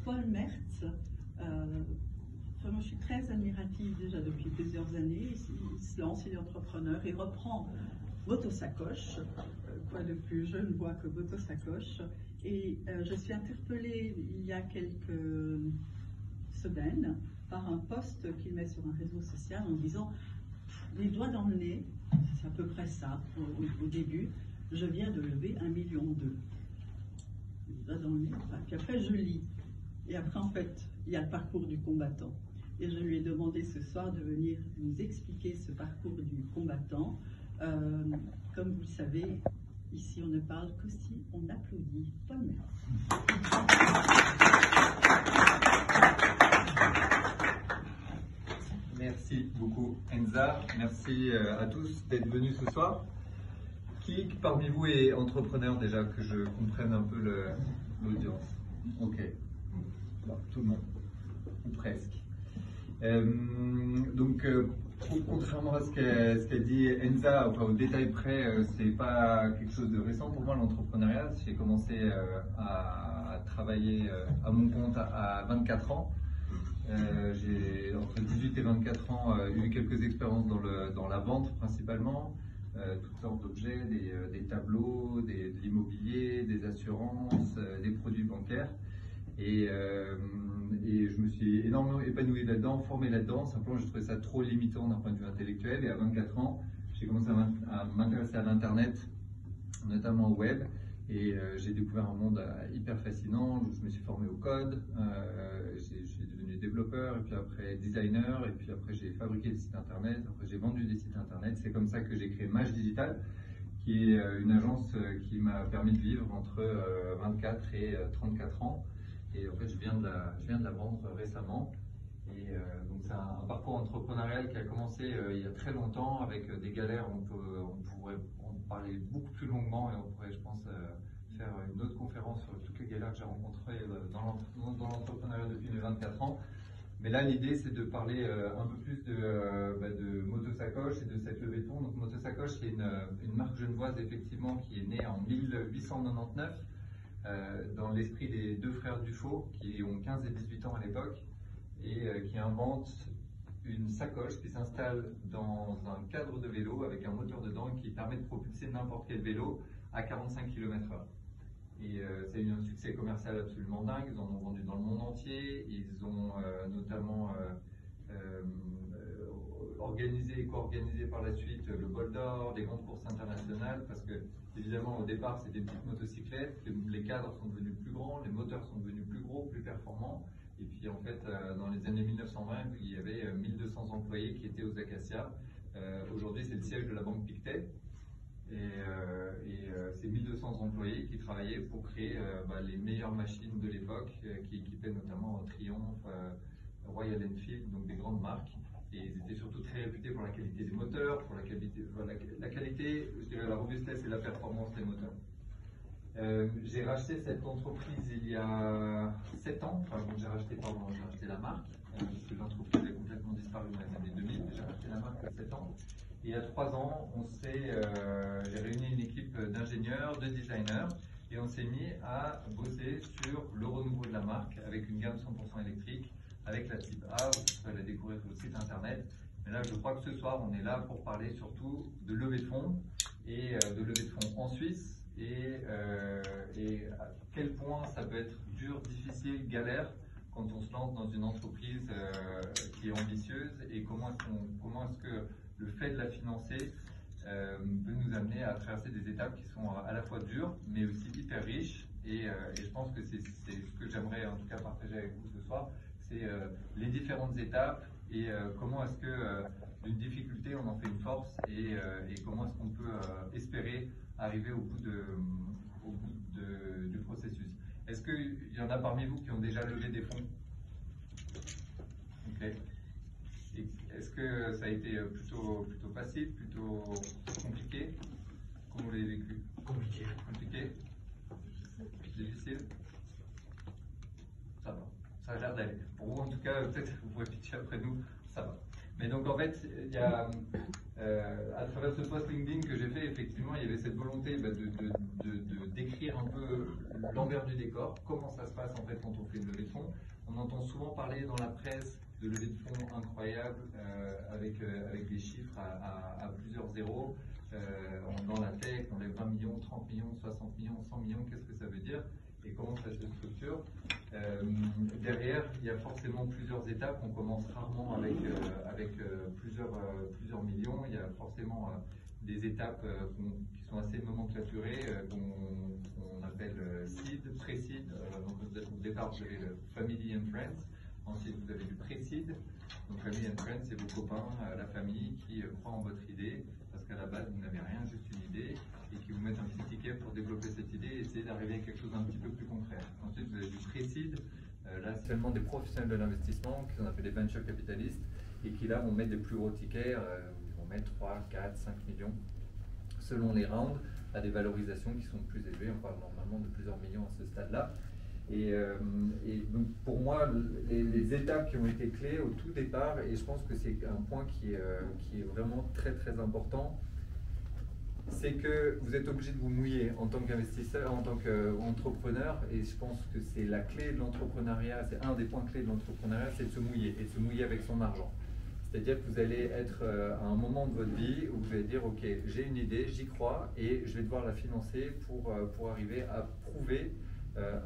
Paul Mertz. Vraiment, je suis très admirative déjà depuis plusieurs années. Il se lance, il est entrepreneur, il reprend Moto Sacoche. Quoi de plus jeune voix que Moto Sacoche. Et je suis interpellée il y a quelques semaines par un post qu'il met sur un réseau social en disant les doigts dans le nez, c'est à peu près ça au début, je viens de lever 1,2 million. Les doigts dans le nez, puis après je lis. Et après en fait, il y a le parcours du combattant. Et je lui ai demandé ce soir de venir nous expliquer ce parcours du combattant. Comme vous le savez, ici on ne parle que si on applaudit. Paul Mertz. Merci beaucoup Enza, merci à tous d'être venus ce soir. Qui parmi vous est entrepreneur déjà, que je comprenne un peu l'audience? Ok, bon, tout le monde, ou presque. Donc, contrairement à ce qu'a dit Enza, enfin, au détail près, c'est pas quelque chose de récent pour moi l'entrepreneuriat. J'ai commencé à travailler à mon compte à 24 ans. J'ai entre 18 et 24 ans eu quelques expériences dans la vente principalement, toutes sortes d'objets, des tableaux, de l'immobilier, des assurances, des produits bancaires. Et je me suis énormément épanoui là-dedans, formé là-dedans. Simplement, je trouvais ça trop limitant d'un point de vue intellectuel. Et à 24 ans, j'ai commencé à m'intéresser à l'Internet, notamment au web. Et j'ai découvert un monde hyper fascinant. Je me suis formé au code, je suis devenu développeur, et puis après designer, et puis après j'ai fabriqué des sites internet, après j'ai vendu des sites internet. C'est comme ça que j'ai créé Mage Digital, qui est une agence qui m'a permis de vivre entre 24 et 34 ans. Et en fait, je viens de la vendre récemment. Et donc c'est un parcours entrepreneurial qui a commencé il y a très longtemps avec des galères. On pourrait en parler beaucoup plus longuement et on pourrait, je pense, faire une autre conférence sur toutes les galères que j'ai rencontrées dans l'entrepreneuriat depuis mes 24 ans. Mais là, l'idée, c'est de parler un peu plus de Moto Sacoche et de cette levée de fonds. Donc Moto Sacoche, c'est une marque genevoise effectivement qui est née en 1899 dans l'esprit des deux frères Dufaux qui ont 15 et 18 ans à l'époque, et qui invente une sacoche qui s'installe dans un cadre de vélo avec un moteur dedans qui permet de propulser n'importe quel vélo à 45 km/h. Et c'est eu un succès commercial absolument dingue. Ils en ont vendu dans le monde entier. Ils ont notamment organisé et co-organisé par la suite le Bol d'Or, des grandes courses internationales, parce que évidemment au départ c'était des petites motocyclettes, les cadres sont devenus plus grands, les moteurs sont devenus plus gros, plus performants. Et puis en fait, dans les années 1920, il y avait 1200 employés qui étaient aux Acacias. Aujourd'hui, c'est le siège de la banque Pictet. Et c'est 1200 employés qui travaillaient pour créer les meilleures machines de l'époque, qui équipaient notamment Triumph, Royal Enfield, donc des grandes marques. Et ils étaient surtout très réputés pour la qualité des moteurs, pour la qualité, je dirais la robustesse et la performance des moteurs. J'ai racheté cette entreprise il y a 7 ans, j'ai racheté la marque, parce que l'entreprise a complètement disparu dans les années 2000, j'ai racheté la marque il y a 7 ans. Et il y a 3 ans, j'ai réuni une équipe d'ingénieurs, de designers, et on s'est mis à bosser sur le renouveau de la marque avec une gamme 100% électrique, avec la Type A, vous pouvez la découvrir sur le site internet. Mais là, je crois que ce soir, on est là pour parler surtout de levée de fonds, et de levée de fonds en Suisse, et à quel point ça peut être dur, difficile, galère quand on se lance dans une entreprise qui est ambitieuse, et comment est-ce que le fait de la financer peut nous amener à traverser des étapes qui sont à la fois dures, mais aussi hyper riches. Et je pense que c'est ce que j'aimerais en tout cas partager avec vous ce soir, c'est les différentes étapes et comment est-ce que d'une difficulté on en fait une force, et comment est-ce qu'on peut espérer arriver au bout du processus. Est-ce qu'il y en a parmi vous qui ont déjà levé des fonds? Okay. Est-ce que ça a été plutôt facile, plutôt compliqué? Comment vous l'avez vécu? Compliqué. Compliqué? Difficile? Ça va. Ça a l'air d'aller. Pour vous, en tout cas, peut-être vous pouvez pitcher après nous, ça va. Mais donc, en fait, il y a, à travers ce post LinkedIn que j'ai fait, effectivement, il y avait cette volonté de décrire un peu l'envers du décor, comment ça se passe en fait quand on fait une levée de fonds. entend souvent parler dans la presse de levées de fonds incroyables avec des chiffres à plusieurs zéros. Dans la tech, on lève 20 millions, 30 millions, 60 millions, 100 millions, qu'est-ce que ça veut dire et comment ça se structure? Derrière, il y a forcément plusieurs étapes. On commence rarement avec plusieurs millions. Il y a forcément des étapes qui sont assez nomenclaturées, qu'on appelle seed, pré-seed. Donc au départ, vous avez le family and friends. Ensuite, vous avez du pré-seed. Donc family and friends, c'est vos copains, la famille qui croient en votre idée, parce qu'à la base, vous n'avez rien, juste une idée, et qui vous mettent un petit ticket pour développer cette idée et essayer d'arriver à quelque chose d'un petit peu plus concret. Ensuite, vous avez du pré-seed. Là, c'est seulement des professionnels de l'investissement, qui sont appelés des venture capitalistes, et qui là vont mettre des plus gros tickets, ils vont mettre 3, 4, 5 millions, selon les rounds, à des valorisations qui sont plus élevées. On parle normalement de plusieurs millions à ce stade-là. Et donc pour moi, les étapes qui ont été clés au tout départ, et je pense que c'est un point qui est vraiment très très important, c'est que vous êtes obligé de vous mouiller en tant qu'investisseur, en tant qu'entrepreneur, et je pense que c'est la clé de l'entrepreneuriat, c'est un des points clés de l'entrepreneuriat, c'est de se mouiller, et de se mouiller avec son argent. C'est-à-dire que vous allez être à un moment de votre vie où vous allez dire, ok, j'ai une idée, j'y crois, et je vais devoir la financer pour arriver à prouver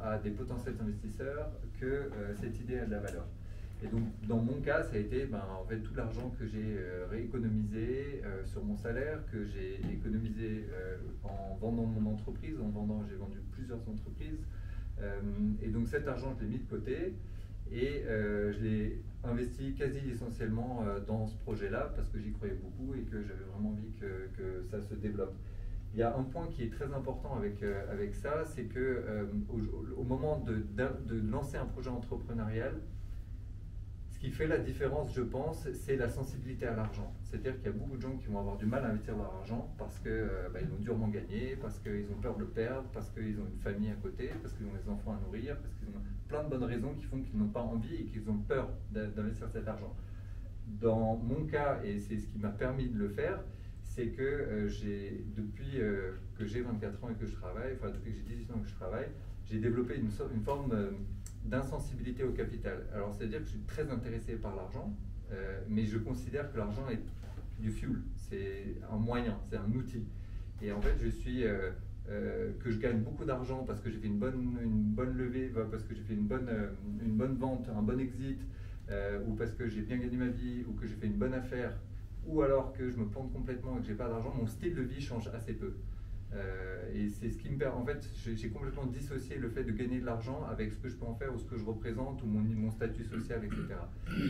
à des potentiels investisseurs que cette idée a de la valeur. Et donc, dans mon cas, ça a été en fait, tout l'argent que j'ai rééconomisé sur mon salaire, que j'ai économisé en vendant mon entreprise, j'ai vendu plusieurs entreprises. Et donc, cet argent, je l'ai mis de côté et je l'ai investi quasi essentiellement dans ce projet-là parce que j'y croyais beaucoup et que j'avais vraiment envie que ça se développe. Il y a un point qui est très important avec ça, c'est que au moment de lancer un projet entrepreneurial, ce qui fait la différence, je pense, c'est la sensibilité à l'argent. C'est-à-dire qu'il y a beaucoup de gens qui vont avoir du mal à investir leur argent parce qu'ils vont durement gagner, parce qu'ils ont peur de le perdre, parce qu'ils ont une famille à côté, parce qu'ils ont des enfants à nourrir, parce qu'ils ont plein de bonnes raisons qui font qu'ils n'ont pas envie et qu'ils ont peur d'investir cet argent. Dans mon cas, et c'est ce qui m'a permis de le faire, c'est que depuis que j'ai 24 ans et que je travaille, enfin depuis que j'ai 18 ans et que je travaille, j'ai développé une forme d'insensibilité au capital. Alors c'est-à-dire que je suis très intéressé par l'argent, mais je considère que l'argent est du fuel, c'est un moyen, c'est un outil. Et en fait, que je gagne beaucoup d'argent parce que j'ai fait une bonne levée, parce que j'ai fait une bonne vente, un bon exit, ou parce que j'ai bien gagné ma vie, ou que j'ai fait une bonne affaire, ou alors que je me plante complètement et que j'ai pas d'argent, mon style de vie change assez peu. Et c'est ce qui me permet, en fait, j'ai complètement dissocié le fait de gagner de l'argent avec ce que je peux en faire ou ce que je représente ou mon statut social, etc.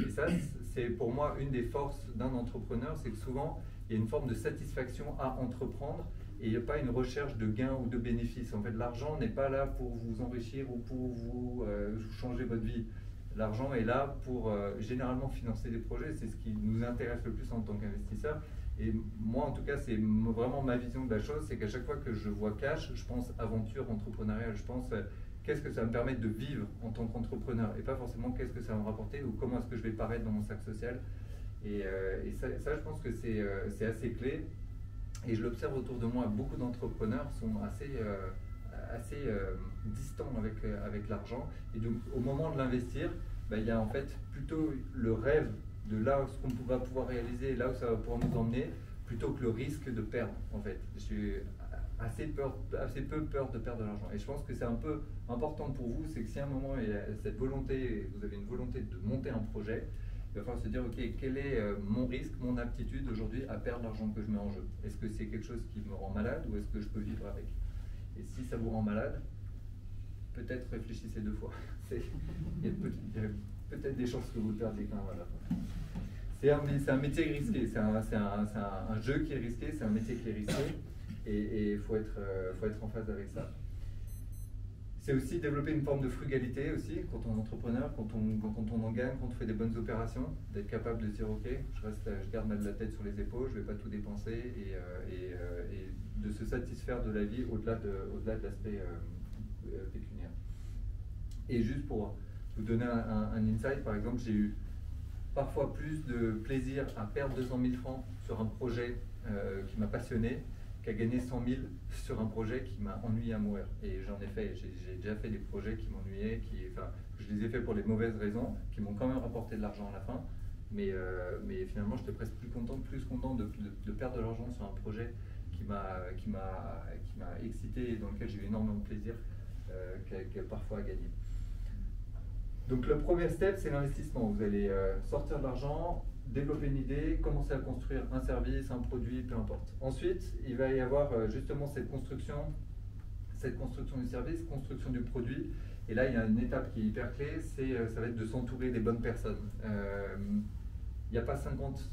Et ça, c'est pour moi une des forces d'un entrepreneur, c'est que souvent, il y a une forme de satisfaction à entreprendre et il n'y a pas une recherche de gains ou de bénéfices. En fait, l'argent n'est pas là pour vous enrichir ou pour vous changer votre vie. L'argent est là pour généralement financer des projets, c'est ce qui nous intéresse le plus en tant qu'investisseur. Et moi, en tout cas, c'est vraiment ma vision de la chose, c'est qu'à chaque fois que je vois cash, je pense aventure entrepreneuriale, je pense qu'est-ce que ça va me permettre de vivre en tant qu'entrepreneur, et pas forcément qu'est-ce que ça va me rapporter ou comment est-ce que je vais paraître dans mon sac social. Et ça, je pense que c'est assez clé. Et je l'observe autour de moi, beaucoup d'entrepreneurs sont assez distants avec l'argent. Et donc, au moment de l'investir, il y a en fait plutôt le rêve de là ce qu'on va pouvoir réaliser, là où ça va pouvoir nous emmener, plutôt que le risque de perdre. En fait, j'ai assez peu peur de perdre de l'argent. Et je pense que c'est un peu important pour vous, c'est que si à un moment il y a cette volonté, vous avez une volonté de monter un projet, il va falloir se dire, ok, quel est mon risque, mon aptitude aujourd'hui à perdre l'argent que je mets en jeu? Est-ce que c'est quelque chose qui me rend malade ou est-ce que je peux vivre avec? Et si ça vous rend malade, peut-être réfléchissez 2 fois. Il y a peut-être des chances que vous le perdiez quand même à la fin. C'est un métier risqué, c'est un jeu qui est risqué, c'est un métier qui est risqué, et il faut être en phase avec ça. C'est aussi développer une forme de frugalité aussi quand on est entrepreneur, quand on en gagne, quand on fait des bonnes opérations, d'être capable de se dire ok, je garde la tête sur les épaules, je ne vais pas tout dépenser et de se satisfaire de la vie au-delà de l'aspect pécuniaire. Et juste pour vous donner un insight, par exemple, j'ai eu parfois plus de plaisir à perdre 200 000 francs sur un projet qui m'a passionné qu'à gagner 100 000 sur un projet qui m'a ennuyé à mourir. Et j'en ai fait, j'ai déjà fait des projets qui m'ennuyaient, que je les ai faits pour les mauvaises raisons, qui m'ont quand même rapporté de l'argent à la fin. Mais finalement, j'étais presque plus content de perdre de l'argent sur un projet qui m'a excité et dans lequel j'ai eu énormément de plaisir que parfois à gagner. Donc le premier step, c'est l'investissement. Vous allez sortir de l'argent, développer une idée, commencer à construire un service, un produit, peu importe. Ensuite, il va y avoir justement cette construction du service, construction du produit. Et là, il y a une étape qui est hyper clé, ça va être de s'entourer des bonnes personnes. Il n'y a pas 50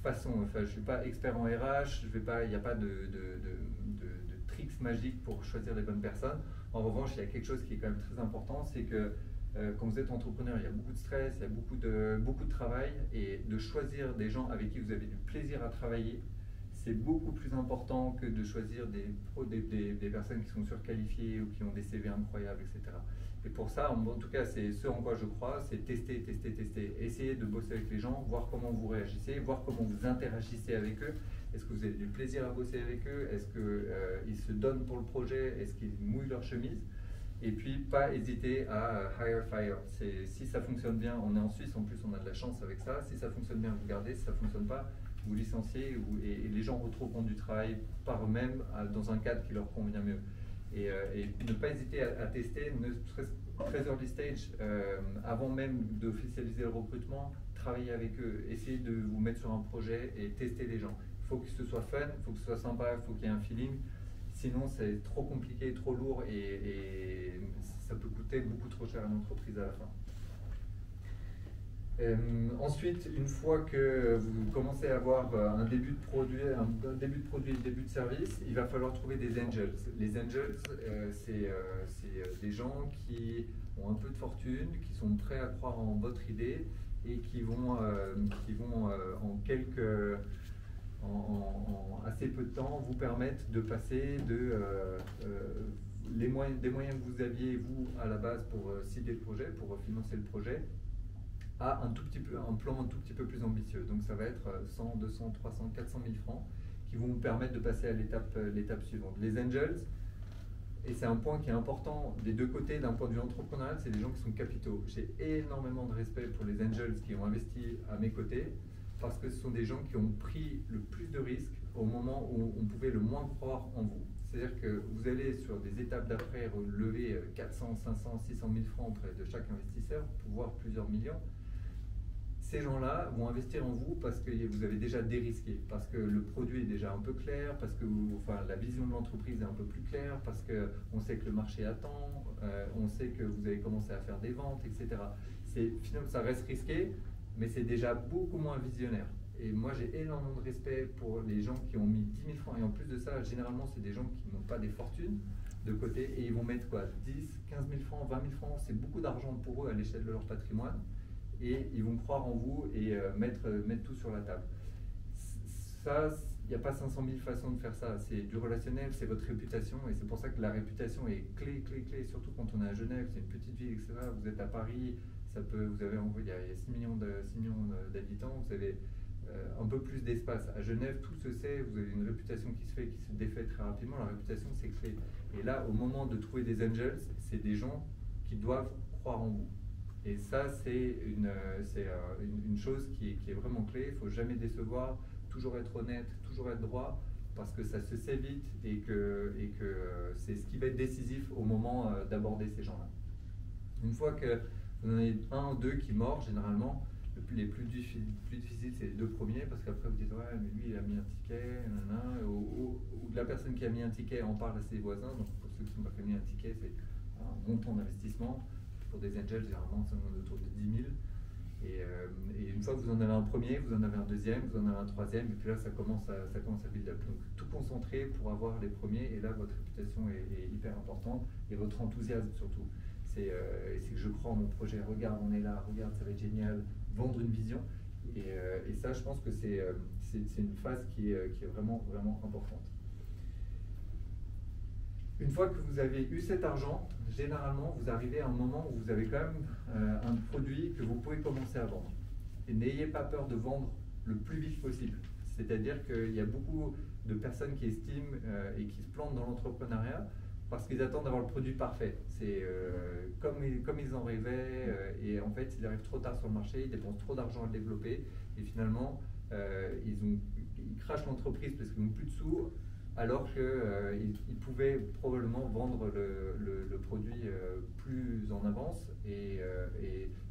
façons, enfin, je ne suis pas expert en RH, il n'y a pas de tricks magiques pour choisir les bonnes personnes. En revanche, il y a quelque chose qui est quand même très important, c'est que quand vous êtes entrepreneur, il y a beaucoup de stress, il y a beaucoup de travail, et de choisir des gens avec qui vous avez du plaisir à travailler, c'est beaucoup plus important que de choisir des personnes qui sont surqualifiées ou qui ont des CV incroyables, etc. Et pour ça, en tout cas, c'est ce en quoi je crois, c'est tester. Essayez de bosser avec les gens, voir comment vous réagissez, voir comment vous interagissez avec eux. Est-ce que vous avez du plaisir à bosser avec eux? Est-ce qu'ils se donnent pour le projet? Est-ce qu'ils mouillent leur chemise? Et puis, pas hésiter à hire, fire. Si ça fonctionne bien, on est en Suisse, en plus on a de la chance avec ça. Si ça fonctionne bien, vous gardez. Si ça ne fonctionne pas, vous licenciez et les gens retrouveront du travail par eux-mêmes dans un cadre qui leur convient mieux. Et ne pas hésiter à tester, très early stage, avant même d'officialiser le recrutement, travailler avec eux, essayer de vous mettre sur un projet et tester les gens. Il faut que ce soit fun, il faut que ce soit sympa, il faut qu'il y ait un feeling. Sinon, c'est trop compliqué, trop lourd et ça peut coûter beaucoup trop cher à l'entreprise à la fin. Ensuite, une fois que vous commencez à avoir un début de produit, un début de service, il va falloir trouver des angels. Les angels, c'est des gens qui ont un peu de fortune, qui sont prêts à croire en votre idée et qui vont en assez peu de temps vous permettre de passer des moyens que vous aviez vous à la base pour cibler le projet, pour financer le projet, à un plan un tout petit peu plus ambitieux. Donc ça va être 100, 200, 300, 400 000 francs qui vont vous permettre de passer à l'étape suivante. Les angels, et c'est un point qui est important des deux côtés d'un point de vue entrepreneurial, c'est des gens qui sont capitaux. J'ai énormément de respect pour les angels qui ont investi à mes côtés parce que ce sont des gens qui ont pris le plus de risques au moment où on pouvait le moins croire en vous. C'est-à-dire que vous allez sur des étapes d'après lever 400, 500, 600 000 francs auprès de chaque investisseur, voire plusieurs millions. Ces gens-là vont investir en vous parce que vous avez déjà dérisqué, parce que le produit est déjà un peu clair, parce que la vision de l'entreprise est un peu plus claire, parce qu'on sait que le marché attend, on sait que vous avez commencé à faire des ventes, etc. Finalement, ça reste risqué, mais c'est déjà beaucoup moins visionnaire. Et moi, j'ai énormément de respect pour les gens qui ont mis 10 000 francs. Et en plus de ça, généralement, c'est des gens qui n'ont pas des fortunes de côté et ils vont mettre quoi, 10, 15 000 francs, 20 000 francs. C'est beaucoup d'argent pour eux à l'échelle de leur patrimoine. Et ils vont croire en vous et mettre tout sur la table. Ça, il n'y a pas 500 000 façons de faire ça. C'est du relationnel, c'est votre réputation. Et c'est pour ça que la réputation est clé, surtout quand on est à Genève, c'est une petite ville, etc. Vous êtes à Paris, il y a 6 millions d'habitants, vous avez un peu plus d'espace. À Genève, tout se sait, vous avez une réputation qui se fait, qui se défait très rapidement. La réputation, c'est clé. Et là, au moment de trouver des angels, c'est des gens qui doivent croire en vous. Et ça, c'est une chose qui est vraiment clé. Il ne faut jamais décevoir, toujours être honnête, toujours être droit, parce que ça se sait vite et que c'est ce qui va être décisif au moment d'aborder ces gens-là. Une fois que vous en avez un ou deux qui mordent, généralement, les plus difficiles, c'est les deux premiers, parce qu'après vous dites ouais, mais lui il a mis un ticket, ou la personne qui a mis un ticket en parle à ses voisins. Donc pour ceux qui n'ont pas mis un ticket, c'est un montant d'investissement. Pour des angels, généralement, c'est autour de 10 000. Et une fois que vous en avez un premier, vous en avez un deuxième, vous en avez un troisième, et puis là, ça commence à build up. Donc, tout concentrer pour avoir les premiers, et là, votre réputation est hyper importante, et votre enthousiasme surtout. C'est que je crois en mon projet, regarde, on est là, regarde, ça va être génial, vendre une vision. Et ça, je pense que c'est une phase qui est vraiment, vraiment importante. Une fois que vous avez eu cet argent, généralement, vous arrivez à un moment où vous avez quand même un produit que vous pouvez commencer à vendre. Et n'ayez pas peur de vendre le plus vite possible. C'est-à-dire qu'il y a beaucoup de personnes qui estiment et qui se plantent dans l'entrepreneuriat parce qu'ils attendent d'avoir le produit parfait. C'est comme ils en rêvaient, et en fait, ils arrivent trop tard sur le marché, ils dépensent trop d'argent à le développer, et finalement, ils crachent l'entreprise parce qu'ils n'ont plus de sous, alors qu'ils pouvaient probablement vendre le produit plus en avance. Et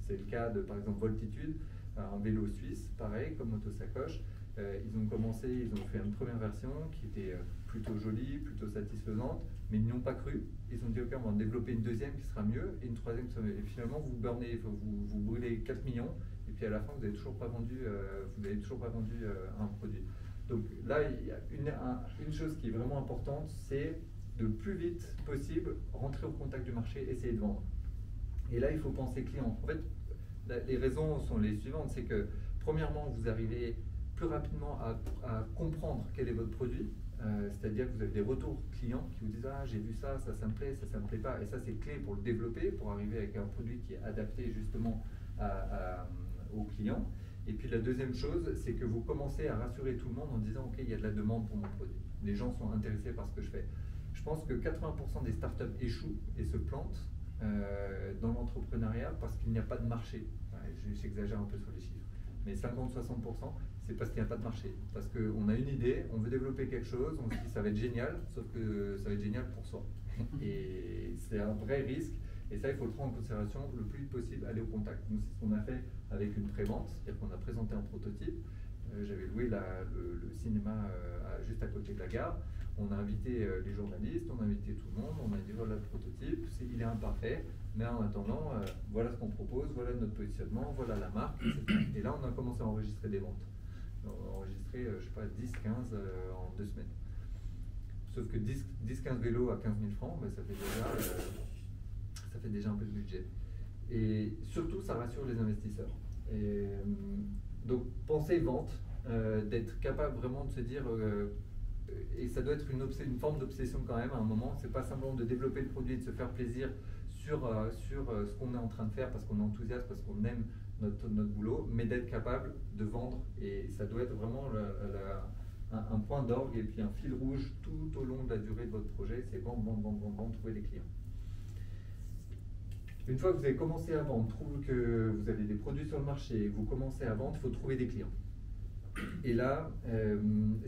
c'est le cas de, par exemple, Voltitude, un vélo suisse, pareil, comme moto-sacoche. Ils ont commencé, ils ont fait une première version qui était plutôt jolie, plutôt satisfaisante, mais ils n'y ont pas cru. Ils ont dit, ok, on va en développer une deuxième qui sera mieux, et une troisième qui sera mieux. Et finalement, vous brûlez 4 millions, et puis à la fin, vous n'avez toujours pas vendu, un produit. Donc là, il y a une chose qui est vraiment importante, c'est de le plus vite possible rentrer au contact du marché, essayer de vendre. Et là, il faut penser client. En fait, les raisons sont les suivantes, c'est que premièrement, vous arrivez plus rapidement à comprendre quel est votre produit, c'est-à-dire que vous avez des retours clients qui vous disent « Ah, j'ai vu ça, ça me plaît, ça me plaît pas ». Et ça, c'est clé pour le développer, pour arriver avec un produit qui est adapté justement aux clients. Et puis la deuxième chose, c'est que vous commencez à rassurer tout le monde en disant « Ok, il y a de la demande pour mon produit. Les gens sont intéressés par ce que je fais ». Je pense que 80% des startups échouent et se plantent dans l'entrepreneuriat parce qu'il n'y a pas de marché. J'exagère un peu sur les chiffres. Mais 50-60%, c'est parce qu'il n'y a pas de marché. Parce qu'on a une idée, on veut développer quelque chose, on se dit ça va être génial, sauf que ça va être génial pour soi. Et c'est un vrai risque. Et ça, il faut le prendre en considération le plus vite possible, aller au contact. Nous, c'est ce qu'on a fait avec une pré-vente, c'est-à-dire qu'on a présenté un prototype. J'avais loué le cinéma juste à côté de la gare. On a invité les journalistes, on a invité tout le monde, on a dit voilà le prototype, il est imparfait, mais en attendant, voilà ce qu'on propose, voilà notre positionnement, voilà la marque, etc. Et là, on a commencé à enregistrer des ventes. On a enregistré, je sais pas, 10-15 en 2 semaines. Sauf que 10-15 vélos à 15 000 francs, ben, ça fait déjà un peu de budget. Et surtout, ça rassure les investisseurs. Et, donc, pensez vente, d'être capable vraiment de se dire, et ça doit être une forme d'obsession quand même à un moment, c'est pas simplement de développer le produit et de se faire plaisir sur ce qu'on est en train de faire parce qu'on est enthousiaste, parce qu'on aime notre boulot, mais d'être capable de vendre. Et ça doit être vraiment un point d'orgue et puis un fil rouge tout au long de la durée de votre projet, c'est vendre, trouver des clients. Une fois que vous avez commencé à vendre, que vous avez des produits sur le marché, vous commencez à vendre, il faut trouver des clients. Et là, une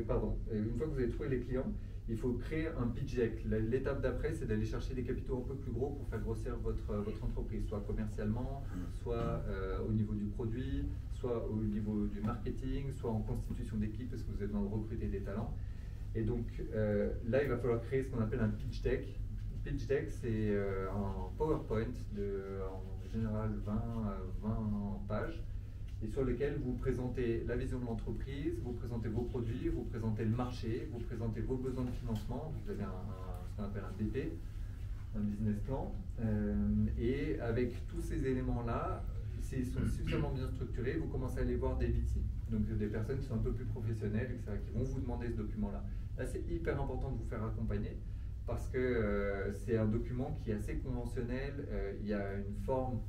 fois que vous avez trouvé les clients, il faut créer un pitch deck. L'étape d'après, c'est d'aller chercher des capitaux un peu plus gros pour faire grossir votre entreprise, soit commercialement, soit au niveau du produit, soit au niveau du marketing, soit en constitution d'équipe parce que vous êtes dans le recruter des talents. Et donc là, il va falloir créer ce qu'on appelle un pitch deck. Pitch deck, c'est un PowerPoint en général 20 pages, et sur lequel vous présentez la vision de l'entreprise, vous présentez vos produits, vous présentez le marché, vous présentez vos besoins de financement. Vous avez ce qu'on appelle un BP, un business plan, et avec tous ces éléments-là, s'ils sont suffisamment bien structurés, vous commencez à aller voir des VC, donc des personnes qui sont un peu plus professionnelles, etc., qui vont vous demander ce document-là. Là, c'est hyper important de vous faire accompagner, parce que c'est un document qui est assez conventionnel, il y a une forme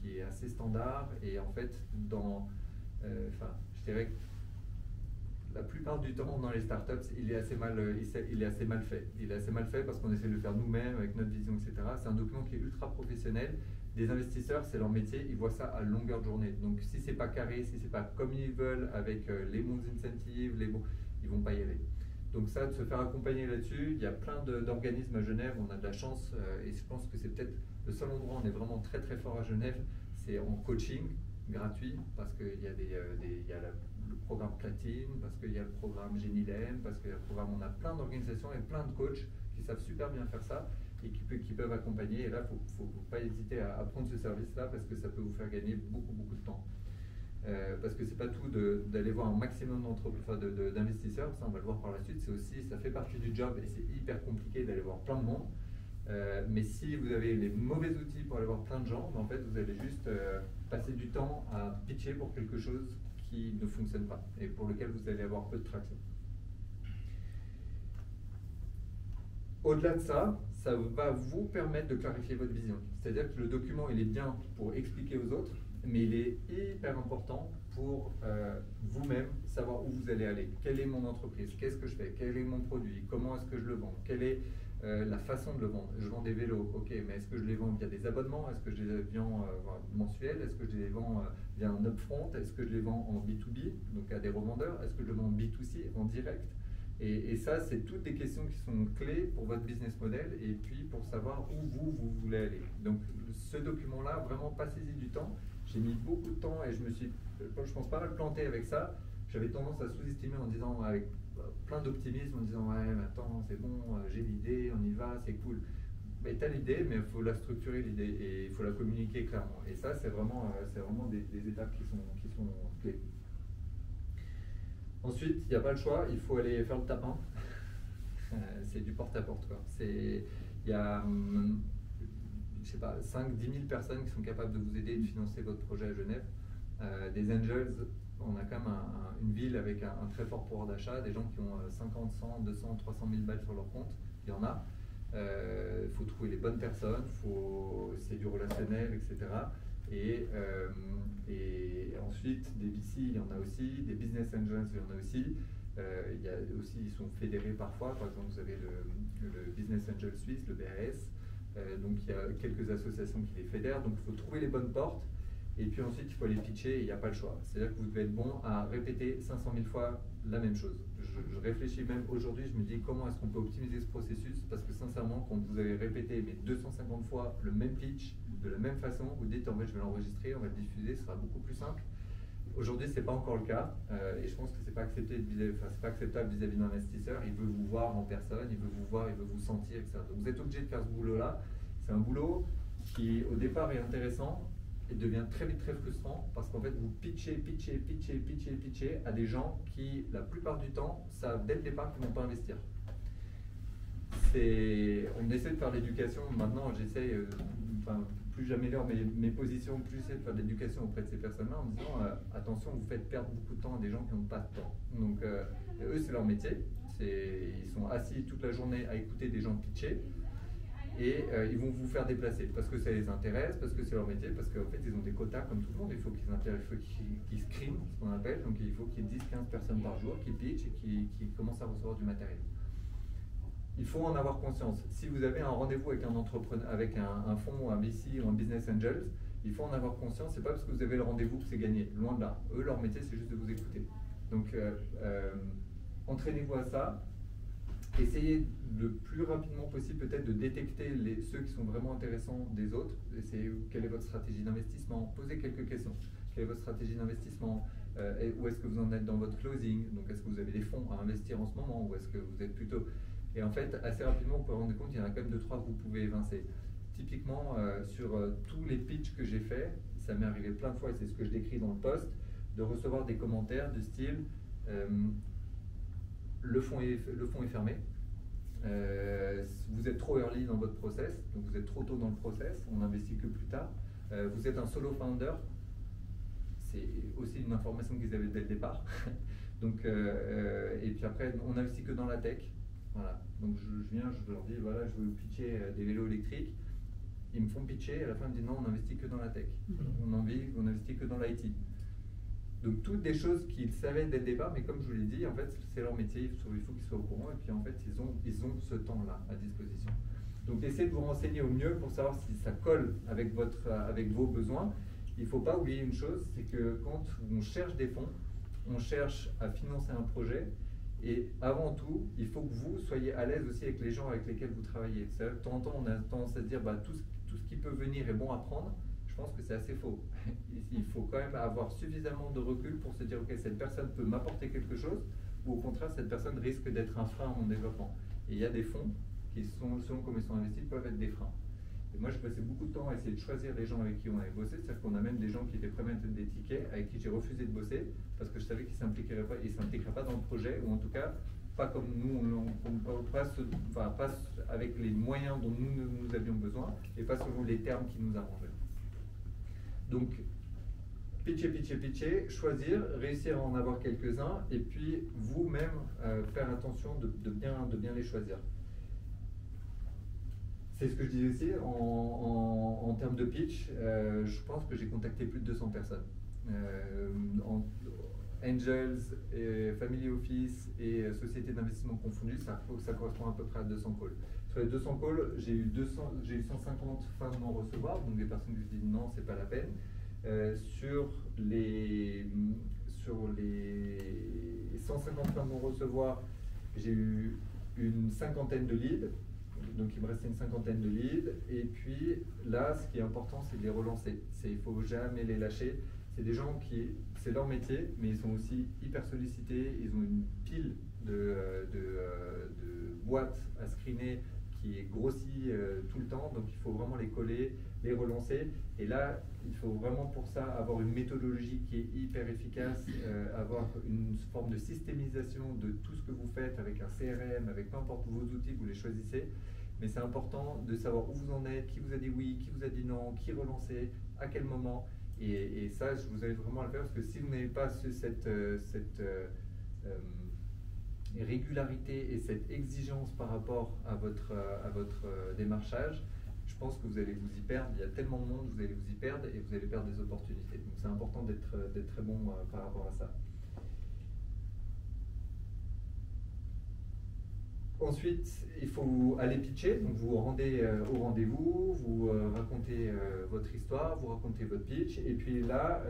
qui est assez standard, et en fait, je dirais que la plupart du temps dans les startups, il est assez mal fait. Il est assez mal fait parce qu'on essaie de le faire nous-mêmes avec notre vision, etc. C'est un document qui est ultra professionnel. Les investisseurs, c'est leur métier, ils voient ça à longueur de journée. Donc si c'est pas carré, si c'est pas comme ils veulent, avec les bons incentives, ils vont pas y aller. Donc ça, de se faire accompagner là-dessus, il y a plein d'organismes à Genève, on a de la chance, et je pense que c'est peut-être le seul endroit où on est vraiment très très fort à Genève, c'est en coaching gratuit, parce qu'il y a le programme Platine, parce qu'il y a le programme Génilem, parce qu'il y a le programme, on a plein d'organisations et plein de coachs qui savent super bien faire ça et qui peuvent accompagner. Et là, il ne faut pas hésiter à prendre ce service-là parce que ça peut vous faire gagner beaucoup de temps. Parce que c'est pas tout d'aller voir un maximum d'investisseurs, ça on va le voir par la suite, ça fait partie du job et c'est hyper compliqué d'aller voir plein de monde. Mais si vous avez les mauvais outils pour aller voir plein de gens, en fait vous allez juste passer du temps à pitcher pour quelque chose qui ne fonctionne pas et pour lequel vous allez avoir peu de traction. Au-delà de ça, ça va vous permettre de clarifier votre vision. C'est-à-dire que le document il est bien pour expliquer aux autres, mais il est hyper important pour vous-même savoir où vous allez aller. Quelle est mon entreprise? Qu'est-ce que je fais? Quel est mon produit? Comment est-ce que je le vends? Quelle est la façon de le vendre. Je vends des vélos, ok, mais est-ce que je les vends via des abonnements? Est-ce que je les vends mensuels? Est-ce que je les vends via un upfront? Est-ce que je les vends en B2B, donc à des revendeurs? Est-ce que je les vends en B2C, en direct? Et ça, c'est toutes des questions qui sont clés pour votre business model et puis pour savoir où vous voulez aller. Donc ce document-là, vraiment passez-y du temps. J'ai mis beaucoup de temps et je pense pas mal planté avec ça. J'avais tendance à sous-estimer en disant, avec plein d'optimisme, en disant ouais mais attends c'est bon, j'ai l'idée, on y va, c'est cool. Mais tu as l'idée, mais il faut la structurer l'idée et il faut la communiquer clairement. Et ça c'est vraiment des étapes qui sont clés. Ensuite, il n'y a pas le choix, il faut aller faire le tapin. C'est du porte-à-porte quoi. Il y a je sais pas, 5-10 000 personnes qui sont capables de vous aider et de financer votre projet à Genève. Des angels, on a quand même une ville avec un très fort pouvoir d'achat, des gens qui ont 50, 100, 200, 300 000 balles sur leur compte, il y en a. Il faut trouver les bonnes personnes, c'est du relationnel, etc. Et ensuite, des VC, il y en a aussi, des business angels, il y en a aussi. Il y a aussi, ils sont fédérés parfois, par exemple, vous avez le Business Angel Suisse, le BAS. Donc il y a quelques associations qui les fédèrent, donc il faut trouver les bonnes portes et puis ensuite il faut les pitcher et il n'y a pas le choix. C'est-à-dire que vous devez être bon à répéter 500 000 fois la même chose. Je réfléchis même aujourd'hui, je me dis comment est-ce qu'on peut optimiser ce processus parce que sincèrement quand vous avez répété mais 250 fois le même pitch de la même façon, vous dites en fait je vais l'enregistrer, on va le diffuser, ce sera beaucoup plus simple. Aujourd'hui, ce n'est pas encore le cas et je pense que ce n'est pas acceptable vis-à-vis d'un investisseur. Il veut vous voir en personne, il veut vous voir, il veut vous sentir, etc. Donc vous êtes obligé de faire ce boulot-là. C'est un boulot qui, au départ, est intéressant et devient très vite très frustrant parce qu'en fait, vous pitchez à des gens qui, la plupart du temps, savent dès le départ qu'ils ne vont pas investir. On essaie de faire l'éducation. Maintenant, j'essaie... plus j'améliore mes positions, plus j'essaie de faire de l'éducation auprès de ces personnes-là en disant attention, vous faites perdre beaucoup de temps à des gens qui n'ont pas de temps. Donc eux, c'est leur métier. Ils sont assis toute la journée à écouter des gens pitcher et ils vont vous faire déplacer parce que ça les intéresse, parce que c'est leur métier, parce qu'en fait, ils ont des quotas comme tout le monde. Il faut qu'ils screenent, ce qu'on appelle. Donc il faut qu'il y ait 10-15 personnes par jour qui pitchent et qui commencent à recevoir du matériel. Il faut en avoir conscience. Si vous avez un rendez-vous avec un entrepreneur, avec un fonds, un VC ou un business angels, il faut en avoir conscience. C'est pas parce que vous avez le rendez-vous que c'est gagné. Loin de là. Eux, leur métier, c'est juste de vous écouter. Donc, entraînez-vous à ça. Essayez le plus rapidement possible peut-être de détecter ceux qui sont vraiment intéressants des autres. Essayez quelle est votre stratégie d'investissement. Posez quelques questions. Quelle est votre stratégie d'investissement? Où est-ce que vous en êtes dans votre closing? Donc, est-ce que vous avez des fonds à investir en ce moment? Ou est-ce que vous êtes plutôt... Et en fait, assez rapidement, vous pouvez vous rendre compte qu'il y en a quand même 2-3 que vous pouvez évincer. Typiquement, sur tous les pitchs que j'ai faits, ça m'est arrivé plein de fois, et c'est ce que je décris dans le post, de recevoir des commentaires du style le fonds est fermé, vous êtes trop early dans votre process, donc vous êtes trop tôt dans le process, on n'investit que plus tard, vous êtes un solo founder, c'est aussi une information qu'ils avaient dès le départ. Donc, et puis après, on n'investit que dans la tech. Voilà. Donc je leur dis voilà, je veux vous pitcher des vélos électriques. Ils me font pitcher et à la fin ils me disent non, on n'investit que dans la tech. On investit que dans l'IT. Donc toutes des choses qu'ils savaient dès le départ, mais comme je vous l'ai dit, en fait c'est leur métier, il faut qu'ils soient au courant et puis en fait ils ont ce temps-là à disposition. Donc essayez de vous renseigner au mieux pour savoir si ça colle avec vos besoins. Il ne faut pas oublier une chose, c'est que quand on cherche des fonds, on cherche à financer un projet. Et avant tout, il faut que vous soyez à l'aise aussi avec les gens avec lesquels vous travaillez. C'est-à-dire que de temps en temps, on a tendance à se dire tout ce qui peut venir est bon à prendre. Je pense que c'est assez faux. Il faut quand même avoir suffisamment de recul pour se dire ok, cette personne peut m'apporter quelque chose, ou au contraire, cette personne risque d'être un frein à mon développement. Et il y a des fonds qui, selon comment ils sont investis, peuvent être des freins. Et moi, je passais beaucoup de temps à essayer de choisir les gens avec qui on allait bosser. C'est-à-dire qu'on a même des gens qui étaient prêts à mettre des tickets, avec qui j'ai refusé de bosser, parce que je savais qu'ils ne s'impliqueraient pas dans le projet, ou en tout cas, pas comme nous, pas avec les moyens dont nous avions besoin, et pas selon les termes qui nous arrangeaient. Donc, pitcher, choisir, réussir à en avoir quelques-uns, et puis vous-même faire attention de bien les choisir. C'est ce que je disais aussi, en termes de pitch, je pense que j'ai contacté plus de 200 personnes. angels, et family office et sociétés d'investissement confondues, ça correspond à peu près à 200 calls. Sur les 200 calls, j'ai eu 150 fins de non-recevoir, donc des personnes qui se disent non, c'est pas la peine. Sur les 150 fins de non-recevoir, j'ai eu une cinquantaine de leads, donc il me restait une cinquantaine de leads. Et puis là, ce qui est important, c'est de les relancer. Il ne faut jamais les lâcher. C'est des gens qui, c'est leur métier, mais ils sont aussi hyper sollicités. Ils ont une pile de boîtes à screener qui grossit tout le temps. Donc il faut vraiment les coller, les relancer. Et là, il faut vraiment pour ça avoir une méthodologie qui est hyper efficace, avoir une forme de systémisation de tout ce que vous faites avec un CRM, avec peu importe vos outils, vous les choisissez. Mais c'est important de savoir où vous en êtes, qui vous a dit oui, qui vous a dit non, qui relancer, à quel moment. Et ça, je vous invite vraiment à le faire parce que si vous n'avez pas cette régularité et cette exigence par rapport à votre démarchage, je pense que vous allez vous y perdre. Il y a tellement de monde, vous allez vous y perdre et vous allez perdre des opportunités. Donc c'est important d'être très bon par rapport à ça. Ensuite, il faut aller pitcher, donc vous vous rendez au rendez-vous, vous racontez votre histoire, vous racontez votre pitch, et puis là,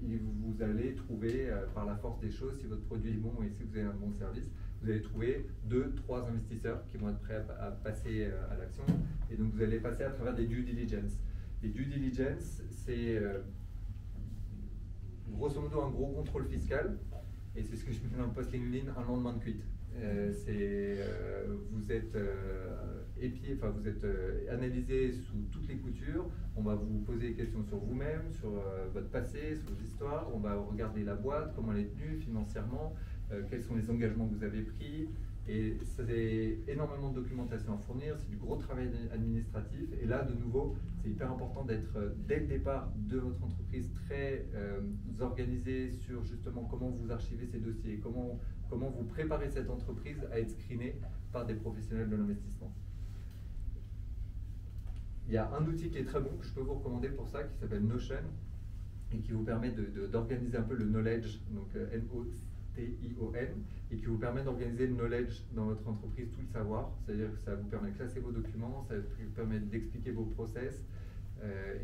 vous allez trouver, par la force des choses, si votre produit est bon et si vous avez un bon service, vous allez trouver 2-3 investisseurs qui vont être prêts à passer à l'action, et donc vous allez passer à travers des due diligence. Les due diligence, c'est grosso modo un gros contrôle fiscal, et c'est ce que je mets dans le post LinkedIn, un lendemain de cuite. Vous êtes épié, enfin vous êtes analysé sous toutes les coutures. On va vous poser des questions sur vous-même, sur votre passé, sur vos histoires. On va regarder la boîte, comment elle est tenue financièrement, quels sont les engagements que vous avez pris. Et c'est énormément de documentation à fournir, c'est du gros travail administratif. Et là, de nouveau, c'est hyper important d'être dès le départ de votre entreprise très organisé sur justement comment vous archivez ces dossiers, comment vous préparez cette entreprise à être screenée par des professionnels de l'investissement. Il y a un outil qui est très bon, que je peux vous recommander pour ça, qui s'appelle Notion, et qui vous permet d'organiser un peu le knowledge, donc N-O-T-I-O-N, et qui vous permet d'organiser le knowledge dans votre entreprise, tout le savoir, c'est-à-dire que ça vous permet de classer vos documents, ça vous permet d'expliquer vos process,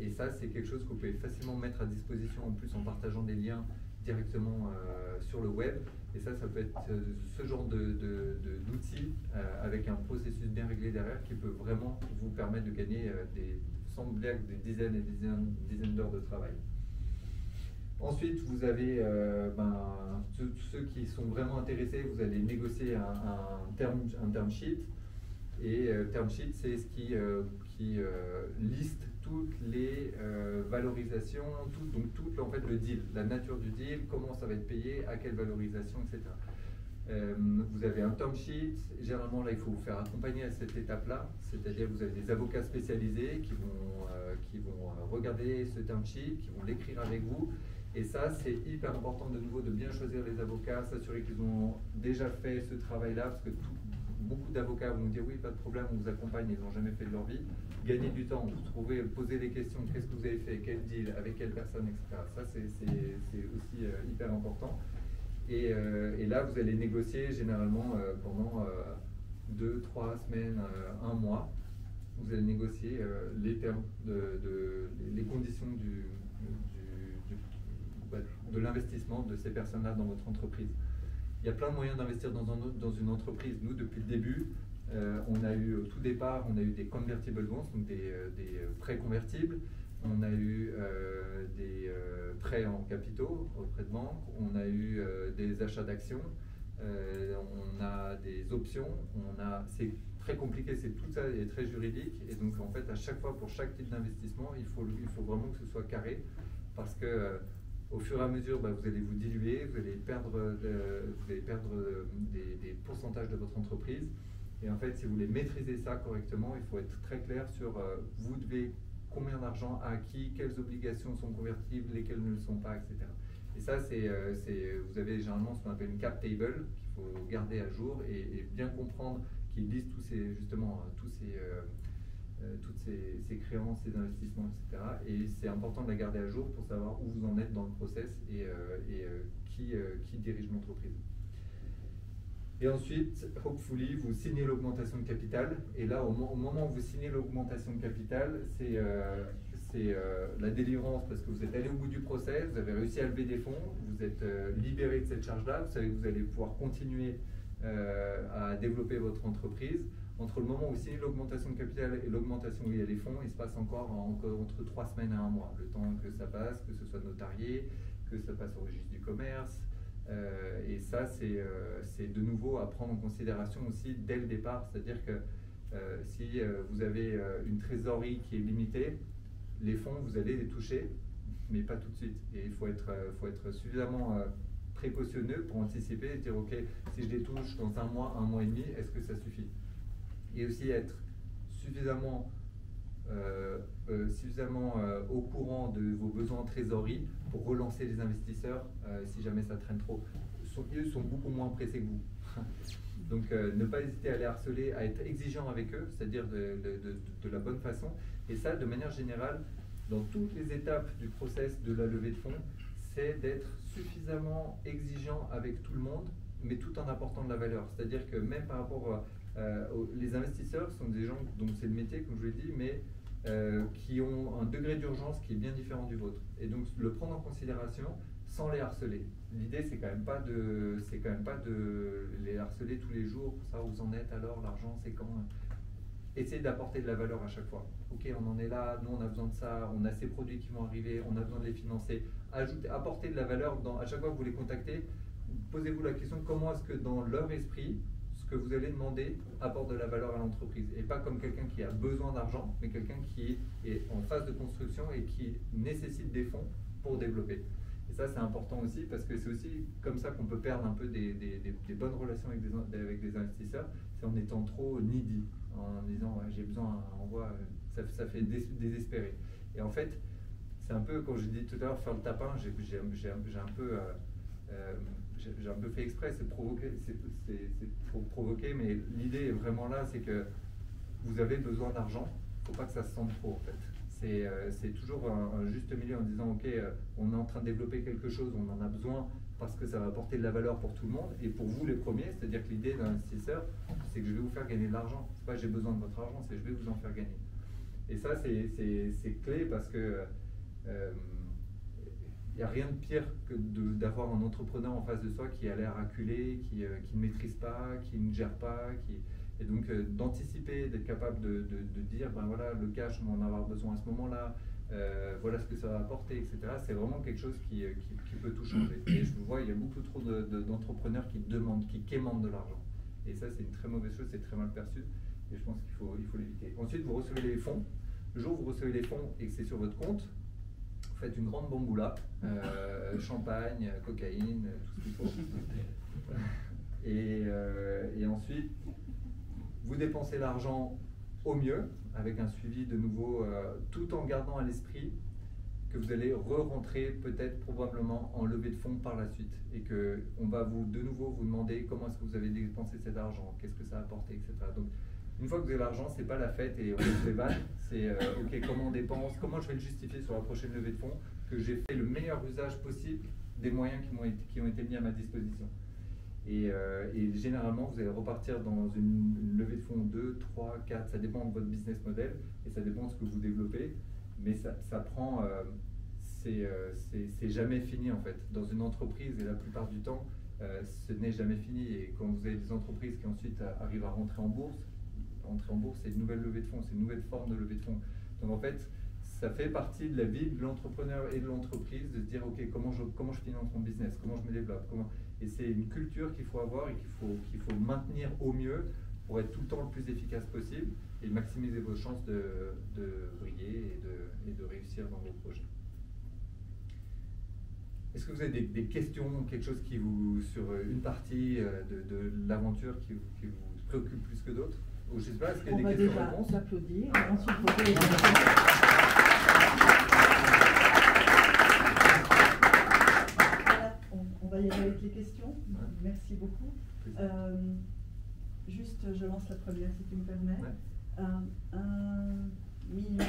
et ça c'est quelque chose que vous pouvez facilement mettre à disposition, en plus en partageant des liens directement sur le web. Et ça peut être ce genre d'outils avec un processus bien réglé derrière qui peut vraiment vous permettre de gagner sans blague des dizaines et des dizaines d'heures de travail. Ensuite, vous avez ceux qui sont vraiment intéressés, vous allez négocier un term sheet. Et term sheet, c'est ce qui liste toutes les valorisations, donc tout en fait le deal, la nature du deal, comment ça va être payé, à quelle valorisation, etc. Vous avez un term sheet, généralement là il faut vous faire accompagner à cette étape-là, c'est-à-dire vous avez des avocats spécialisés qui vont regarder ce term sheet, qui vont l'écrire avec vous. Et ça, c'est hyper important de nouveau de bien choisir les avocats, s'assurer qu'ils ont déjà fait ce travail-là, parce que beaucoup d'avocats vont dire oui, pas de problème, on vous accompagne, ils n'ont jamais fait de leur vie. Gagnez du temps, vous trouvez, posez des questions, qu'est-ce que vous avez fait, quel deal, avec quelle personne, etc. Ça, c'est aussi hyper important. Et là, vous allez négocier généralement pendant 2-3 semaines, 1 mois. Vous allez négocier les termes, les conditions de l'investissement de ces personnes-là dans votre entreprise. Il y a plein de moyens d'investir dans une entreprise. Nous, depuis le début, on a eu, au tout départ, on a eu des convertible bonds, donc des prêts convertibles. On a eu des prêts en capitaux auprès de banques. On a eu des achats d'actions. On a des options. C'est très compliqué, tout ça est très juridique. Et donc, en fait, à chaque fois, pour chaque type d'investissement, il faut vraiment que ce soit carré. Parce que au fur et à mesure, vous allez vous diluer, vous allez perdre des pourcentages de votre entreprise. Et en fait, si vous voulez maîtriser ça correctement, il faut être très clair sur vous devez combien d'argent à qui, quelles obligations sont convertibles, lesquelles ne le sont pas, etc. Et ça, vous avez généralement ce qu'on appelle une cap table qu'il faut garder à jour et bien comprendre qu'ils lisent tous ces toutes ces créances, ces investissements, etc. Et c'est important de la garder à jour pour savoir où vous en êtes dans le process et qui dirige l'entreprise. Et ensuite, hopefully, vous signez l'augmentation de capital. Et là, au moment où vous signez l'augmentation de capital, c'est la délivrance parce que vous êtes allé au bout du process, vous avez réussi à lever des fonds, vous êtes libéré de cette charge-là, vous savez que vous allez pouvoir continuer à développer votre entreprise. Entre le moment où vous signez l'augmentation de capital et l'augmentation où il y a les fonds, il se passe encore entre 3 semaines à 1 mois. Le temps que ça passe, que ce soit notarié, que ça passe au registre du commerce. Et ça, c'est de nouveau à prendre en considération aussi dès le départ. C'est-à-dire que si vous avez une trésorerie qui est limitée, les fonds, vous allez les toucher, mais pas tout de suite. Et il faut être suffisamment précautionneux pour anticiper et dire, OK, si je les touche dans 1 mois et demi, est-ce que ça suffit? Et aussi être suffisamment au courant de vos besoins en trésorerie pour relancer les investisseurs si jamais ça traîne trop. Eux sont beaucoup moins pressés que vous. Donc ne pas hésiter à les harceler, à être exigeant avec eux, c'est-à-dire de la bonne façon. Et ça, de manière générale, dans toutes les étapes du process de la levée de fonds, c'est d'être suffisamment exigeant avec tout le monde, mais tout en apportant de la valeur. C'est-à-dire que même par rapport les investisseurs sont des gens dont c'est le métier, comme je vous l'ai dit, mais qui ont un degré d'urgence qui est bien différent du vôtre. Et donc le prendre en considération sans les harceler. L'idée, c'est quand même pas de les harceler tous les jours pour savoir où vous en êtes, alors l'argent c'est quand. Essayez d'apporter de la valeur à chaque fois. Ok, on en est là, nous on a besoin de ça, on a ces produits qui vont arriver, on a besoin de les financer. Apportez de la valeur à chaque fois que vous les contactez. Posez-vous la question, comment est-ce que dans leur esprit, ce que vous allez demander apporte de la valeur à l'entreprise. Et pas comme quelqu'un qui a besoin d'argent, mais quelqu'un qui est en phase de construction et qui nécessite des fonds pour développer. Et ça, c'est important aussi parce que c'est aussi comme ça qu'on peut perdre un peu des bonnes relations avec des investisseurs, c'est en étant trop needy, en disant ouais, j'ai besoin, on voit, ça fait désespérer. Et en fait, c'est un peu, comme je dis tout à l'heure, faire le tapin, j'ai un peu fait exprès, c'est pour provoquer, mais l'idée est vraiment là, c'est que vous avez besoin d'argent, il ne faut pas que ça se sente trop en fait. C'est toujours un juste milieu en disant ok, on est en train de développer quelque chose, on en a besoin parce que ça va apporter de la valeur pour tout le monde et pour vous les premiers, c'est-à-dire que l'idée d'un investisseur, c'est que je vais vous faire gagner de l'argent. C'est pas j'ai besoin de votre argent, c'est je vais vous en faire gagner. Et ça c'est clé parce que il n'y a rien de pire que d'avoir un entrepreneur en face de soi qui a l'air acculé, qui ne maîtrise pas, qui ne gère pas, et donc d'anticiper, d'être capable de dire ben voilà, le cash, on va en avoir besoin à ce moment-là, voilà ce que ça va apporter, etc. C'est vraiment quelque chose qui peut tout changer. Et je vois, il y a beaucoup trop d'entrepreneurs qui quémandent de l'argent. Et ça, c'est une très mauvaise chose, c'est très mal perçu. Et je pense qu'il faut l'éviter. Ensuite, vous recevez les fonds. Le jour où vous recevez les fonds et que c'est sur votre compte, vous faites une grande bamboula, champagne, cocaïne, tout ce qu'il faut. Et ensuite, vous dépensez l'argent au mieux, avec un suivi de nouveau, tout en gardant à l'esprit que vous allez re-rentrer peut-être probablement en levée de fonds par la suite. Et qu'on va de nouveau vous demander comment est-ce que vous avez dépensé cet argent, qu'est-ce que ça a apporté, etc. Donc, une fois que vous avez l'argent, c'est pas la fête et on se fait vanne, c'est ok, comment on dépense, comment je vais le justifier sur la prochaine levée de fonds, que j'ai fait le meilleur usage possible des moyens qui ont été mis à ma disposition. Et généralement, vous allez repartir dans une levée de fonds 2, 3, 4, ça dépend de votre business model et ça dépend de ce que vous développez, mais ça prend, c'est jamais fini en fait. Dans une entreprise, et la plupart du temps, ce n'est jamais fini. Et quand vous avez des entreprises qui ensuite arrivent à rentrer en bourse, c'est une nouvelle levée de fonds, c'est une nouvelle forme de levée de fonds. Donc en fait, ça fait partie de la vie de l'entrepreneur et de l'entreprise de se dire ok, comment je finance mon business, comment je me développe, et c'est une culture qu'il faut avoir et qu'il faut maintenir au mieux pour être tout le temps le plus efficace possible et maximiser vos chances de briller et de réussir dans vos projets. Est-ce que vous avez des questions, quelque chose qui sur une partie de l'aventure qui vous préoccupe plus que d'autres? Ou je sais pas, est-ce qu'il y a des questions-réponses? On va déjà s'applaudir et ensuite poser les questions. On va y aller avec les questions. Merci beaucoup. Juste, je lance la première si tu me permets. 1,2 million,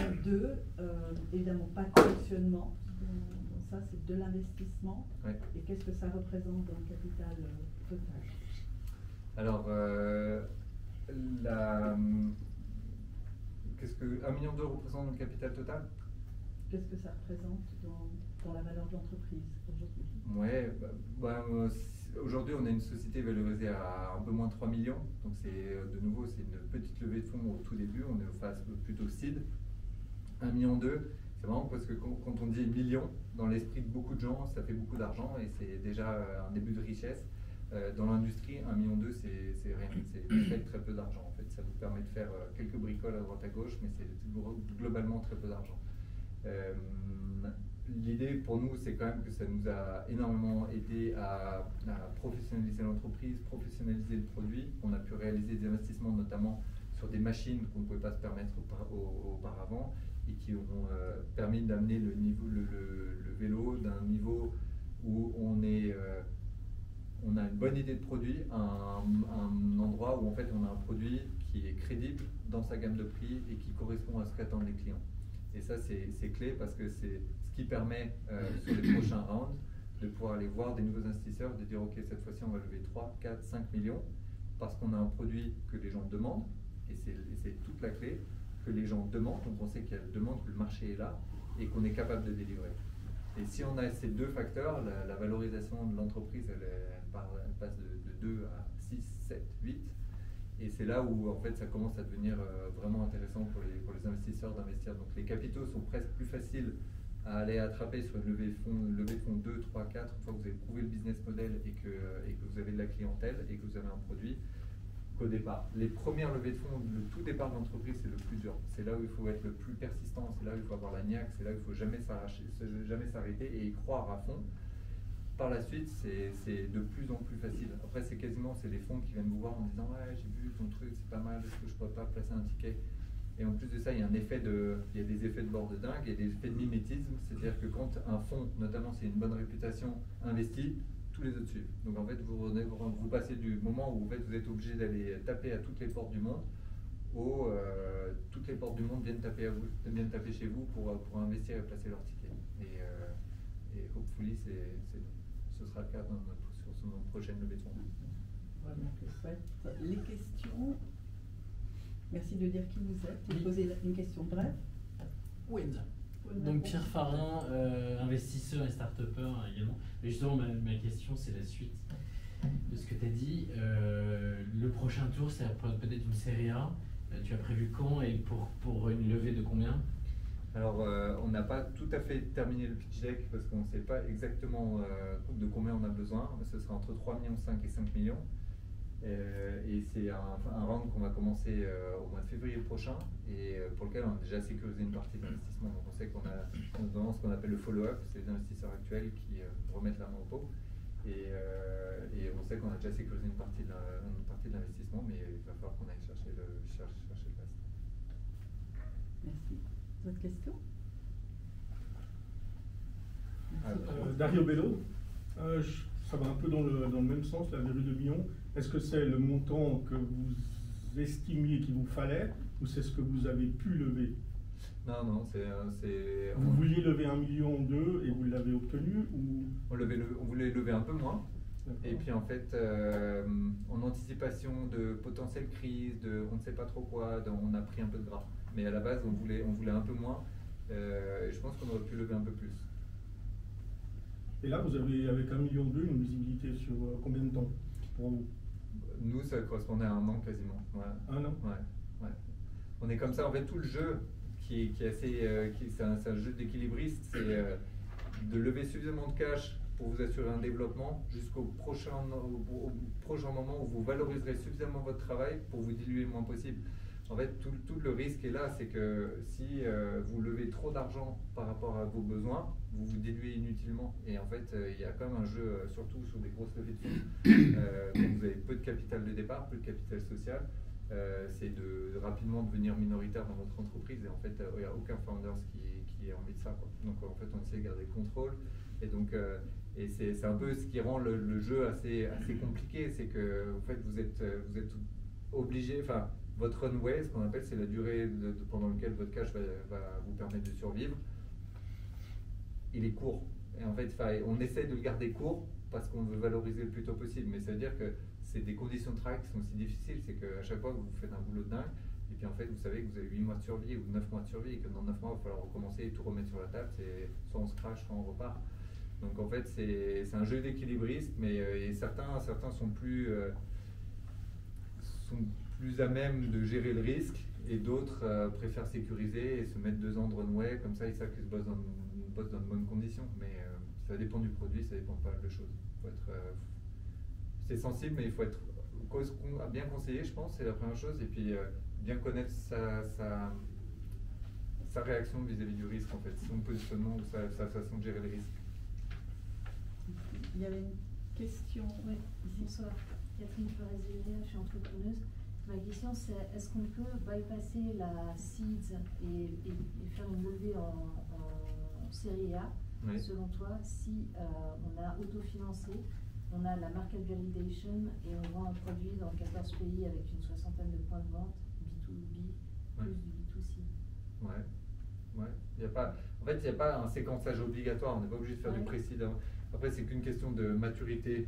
évidemment pas de collectionnement. Donc ça, c'est de l'investissement. Ouais. Et qu'est-ce que ça représente dans le capital total? Alors, qu'est-ce que 1 million d'euros représente dans le capital total? Qu'est-ce que ça représente dans la valeur de l'entreprise aujourd'hui? Ouais, aujourd'hui, on a une société valorisée à un peu moins de 3 millions. Donc, de nouveau, c'est une petite levée de fonds au tout début. On est en phase plutôt seed. 1,2 million, c'est marrant parce que quand on dit million, dans l'esprit de beaucoup de gens, ça fait beaucoup d'argent et c'est déjà un début de richesse. Dans l'industrie, 1,2 million, c'est rien. C'est très peu d'argent en fait. Ça vous permet de faire quelques bricoles à droite à gauche, mais c'est globalement très peu d'argent. L'idée pour nous, c'est quand même que ça nous a énormément aidé à professionnaliser l'entreprise, professionnaliser le produit. On a pu réaliser des investissements notamment sur des machines qu'on ne pouvait pas se permettre auparavant et qui ont permis d'amener le vélo d'un niveau où on a une bonne idée de produit à un endroit où en fait on a un produit qui est crédible dans sa gamme de prix et qui correspond à ce qu'attendent les clients. Et ça, c'est clé parce que c'est ce qui permet sur les prochains rounds de pouvoir aller voir des nouveaux investisseurs, de dire ok, cette fois-ci on va lever 3, 4, 5 millions parce qu'on a un produit que les gens demandent et c'est toute la clé, que les gens demandent, donc on sait qu'il y a une demande, que le marché est là et qu'on est capable de délivrer. Et si on a ces deux facteurs, la valorisation de l'entreprise elle passe de 2 à 6, 7, 8. Et c'est là où en fait ça commence à devenir vraiment intéressant pour les investisseurs d'investir. Donc les capitaux sont presque plus faciles à aller attraper sur une levée de fonds 2, 3, 4, une fois que vous avez prouvé le business model et que vous avez de la clientèle et que vous avez un produit, qu'au départ. Les premières levées de fonds, le tout départ de l'entreprise, c'est le plus dur. C'est là où il faut être le plus persistant, c'est là où il faut avoir la niaque, c'est là où il ne faut jamais s'arrêter et y croire à fond. Par la suite, c'est de plus en plus facile. Après, c'est les fonds qui viennent vous voir en disant ouais, j'ai vu ton truc, c'est pas mal, est-ce que je pourrais pas placer un ticket? Et en plus de ça, il y a des effets de bord de dingue, il y a des effets de mimétisme, c'est-à-dire que quand un fonds, notamment s'il y a une bonne réputation, investit, tous les autres suivent. Donc en fait, vous passez du moment où en fait, vous êtes obligé d'aller taper à toutes les portes du monde, où toutes les portes du monde viennent taper chez vous pour investir et placer leur ticket. Et hopefully, ce sera le cas sur notre prochaine levée de fonds. Vraiment que chouette. Les questions. Merci de dire qui vous êtes. Vous posez une question brève. Oui. Donc Pierre Farin, investisseur et start-upper également. Mais justement, ma question, c'est la suite de ce que tu as dit. Le prochain tour, c'est peut-être une série A. Tu as prévu quand et pour une levée de combien? Alors, on n'a pas tout à fait terminé le pitch deck parce qu'on ne sait pas exactement de combien on a besoin. Ce sera entre 3,5 millions et 5 millions. Et c'est un round qu'on va commencer au mois de février prochain et pour lequel on a déjà sécurisé une partie de l'investissement. Donc on sait qu'on a dans ce qu'on appelle le follow-up, c'est les investisseurs actuels qui remettent la main au pot. Et on sait qu'on a déjà sécurisé une partie de l'investissement, mais il va falloir qu'on aille chercher le reste. Merci. D'autres questions? Dario Bello, ça va un peu dans le même sens, la virgule de million. Est-ce que c'est le montant que vous estimiez qu'il vous fallait ou c'est ce que vous avez pu lever? Non, c'est. Vous vouliez lever 1,2 million et vous l'avez obtenu ou... On voulait lever un peu moins. Et puis en fait, en anticipation de potentielle crise, on ne sait pas trop quoi, on a pris un peu de gras. Mais à la base, on voulait un peu moins. Et je pense qu'on aurait pu lever un peu plus. Et là, vous avez avec 1,2 million une visibilité sur combien de temps pour vous? Nous, ça correspondait à 1 an quasiment. Voilà. 1 an? Ouais. On est comme ça. En fait, tout le jeu qui est assez, c'est un jeu d'équilibriste, c'est de lever suffisamment de cash pour vous assurer un développement jusqu'au prochain moment où vous valoriserez suffisamment votre travail pour vous diluer le moins possible. En fait, tout le risque est là, c'est que si vous levez trop d'argent par rapport à vos besoins, vous vous diluez inutilement. Et en fait, il y a quand même un jeu, surtout sur des grosses levées de fonds, quand vous avez peu de capital de départ, peu de capital social, c'est de rapidement devenir minoritaire dans votre entreprise. Et en fait, il n'y a aucun founder qui a envie de ça, quoi. Donc en fait, on essaie de garder le contrôle. Et donc, et c'est un peu ce qui rend le jeu assez compliqué, c'est que en fait, vous êtes obligé, enfin, votre runway, ce qu'on appelle, c'est la durée pendant laquelle votre cash va vous permettre de survivre. Il est court. Et en fait, on essaie de le garder court parce qu'on veut valoriser le plus tôt possible. Mais ça veut dire que c'est des conditions de travail qui sont aussi difficiles. C'est qu'à chaque fois, vous faites un boulot de dingue. Et puis en fait, vous savez que vous avez 8 mois de survie ou 9 mois de survie. Et que dans 9 mois, il va falloir recommencer et tout remettre sur la table. Soit on se crache, soit on repart. Donc en fait, c'est un jeu d'équilibriste. Mais certains sont plus à même de gérer le risque. Et d'autres préfèrent sécuriser et se mettre 2 ans de runway. Comme ça, ils savent qu'ils se bossent dans de bonnes conditions. Mais ça dépend du produit, ça dépend de pas mal de choses. C'est sensible, mais il faut être bien conseillé, je pense, c'est la première chose. Et puis bien connaître sa réaction vis-à-vis du risque, en fait, son positionnement ou sa façon de gérer les risques. Il y avait une question. Oui, bonsoir. Catherine Flores-Villeria, je suis entrepreneuse. Ma question, c'est est-ce qu'on peut bypasser la seeds et faire une levée en série A, Oui. selon toi, si on a autofinancé, on a la market validation et on vend un produit dans 14 pays avec une 60aine de points de vente, B2B, plus du B2C. Ouais. En fait, il n'y a pas un séquençage obligatoire, on n'est pas obligé de faire du précis. Après, c'est qu'une question de maturité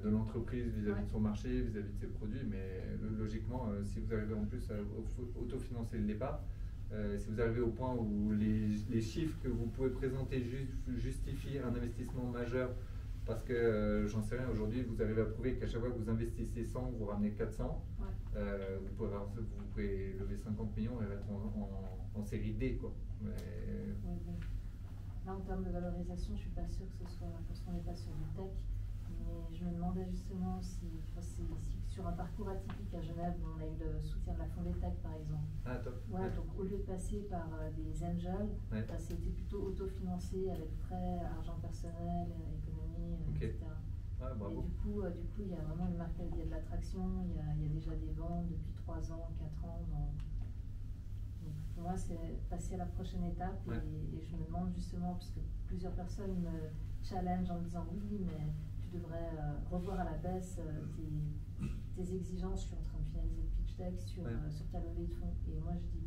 de l'entreprise vis-à-vis de son marché, vis-à-vis de ses produits. Mais logiquement, si vous arrivez en plus à autofinancer le départ, si vous arrivez au point où les chiffres que vous pouvez présenter justifient un investissement majeur, parce que j'en sais rien, aujourd'hui, vous arrivez à prouver qu'à chaque fois que vous investissez 100, vous ramenez 400, vous pouvez lever 50 millions et être en série D, quoi. Mais... Ouais, bon. Là, en termes de valorisation, je ne suis pas sûre que ce soit, parce qu'on n'est pas sur du tech, mais je me demandais justement si sur un parcours atypique à Genève, on a eu le soutien de la Fondetech, par exemple. Ah, top. Ouais, donc au lieu de passer par des angels, c'était plutôt autofinancé avec prêts, argent personnel, économie, etc. Ah, bravo. Et du coup, il y a vraiment une marque, il y a de l'attraction, il y a déjà des ventes depuis 3 ans, 4 ans. Donc pour moi, c'est passer à la prochaine étape et je me demande justement, puisque plusieurs personnes me challengent en me disant oui, mais tu devrais revoir à la baisse tes exigences. Je suis en train de finaliser le pitch deck sur ta levée de fonds. Et moi, je dis,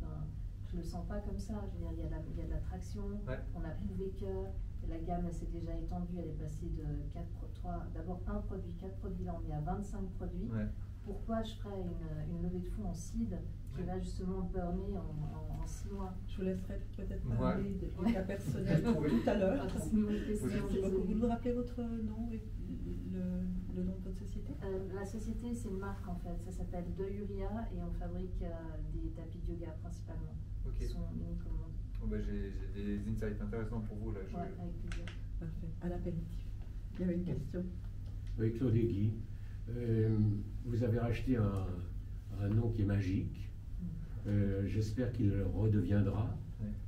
je le sens pas comme ça. Je veux dire, il y a de l'attraction, on a prouvé que la gamme, elle s'est déjà étendue, elle est passée de d'abord un produit, 4 produits, là on est à 25 produits. Pourquoi je ferais une levée de fonds en seed qui va justement burner en 6 mois? Je vous laisserai peut-être parler des cas personnels tout à l'heure. C'est une question. Vous nous rappelez votre nom et le nom de votre société? La société, c'est une marque en fait. Ça s'appelle De Uria et on fabrique des tapis de yoga principalement. Qui sont uniques au monde. J'ai des insights intéressants pour vous là. Avec plaisir. Parfait. À l'apéritif. Il y avait une question. Oui, Claude Guy. Vous avez racheté un nom qui est magique. J'espère qu'il redeviendra,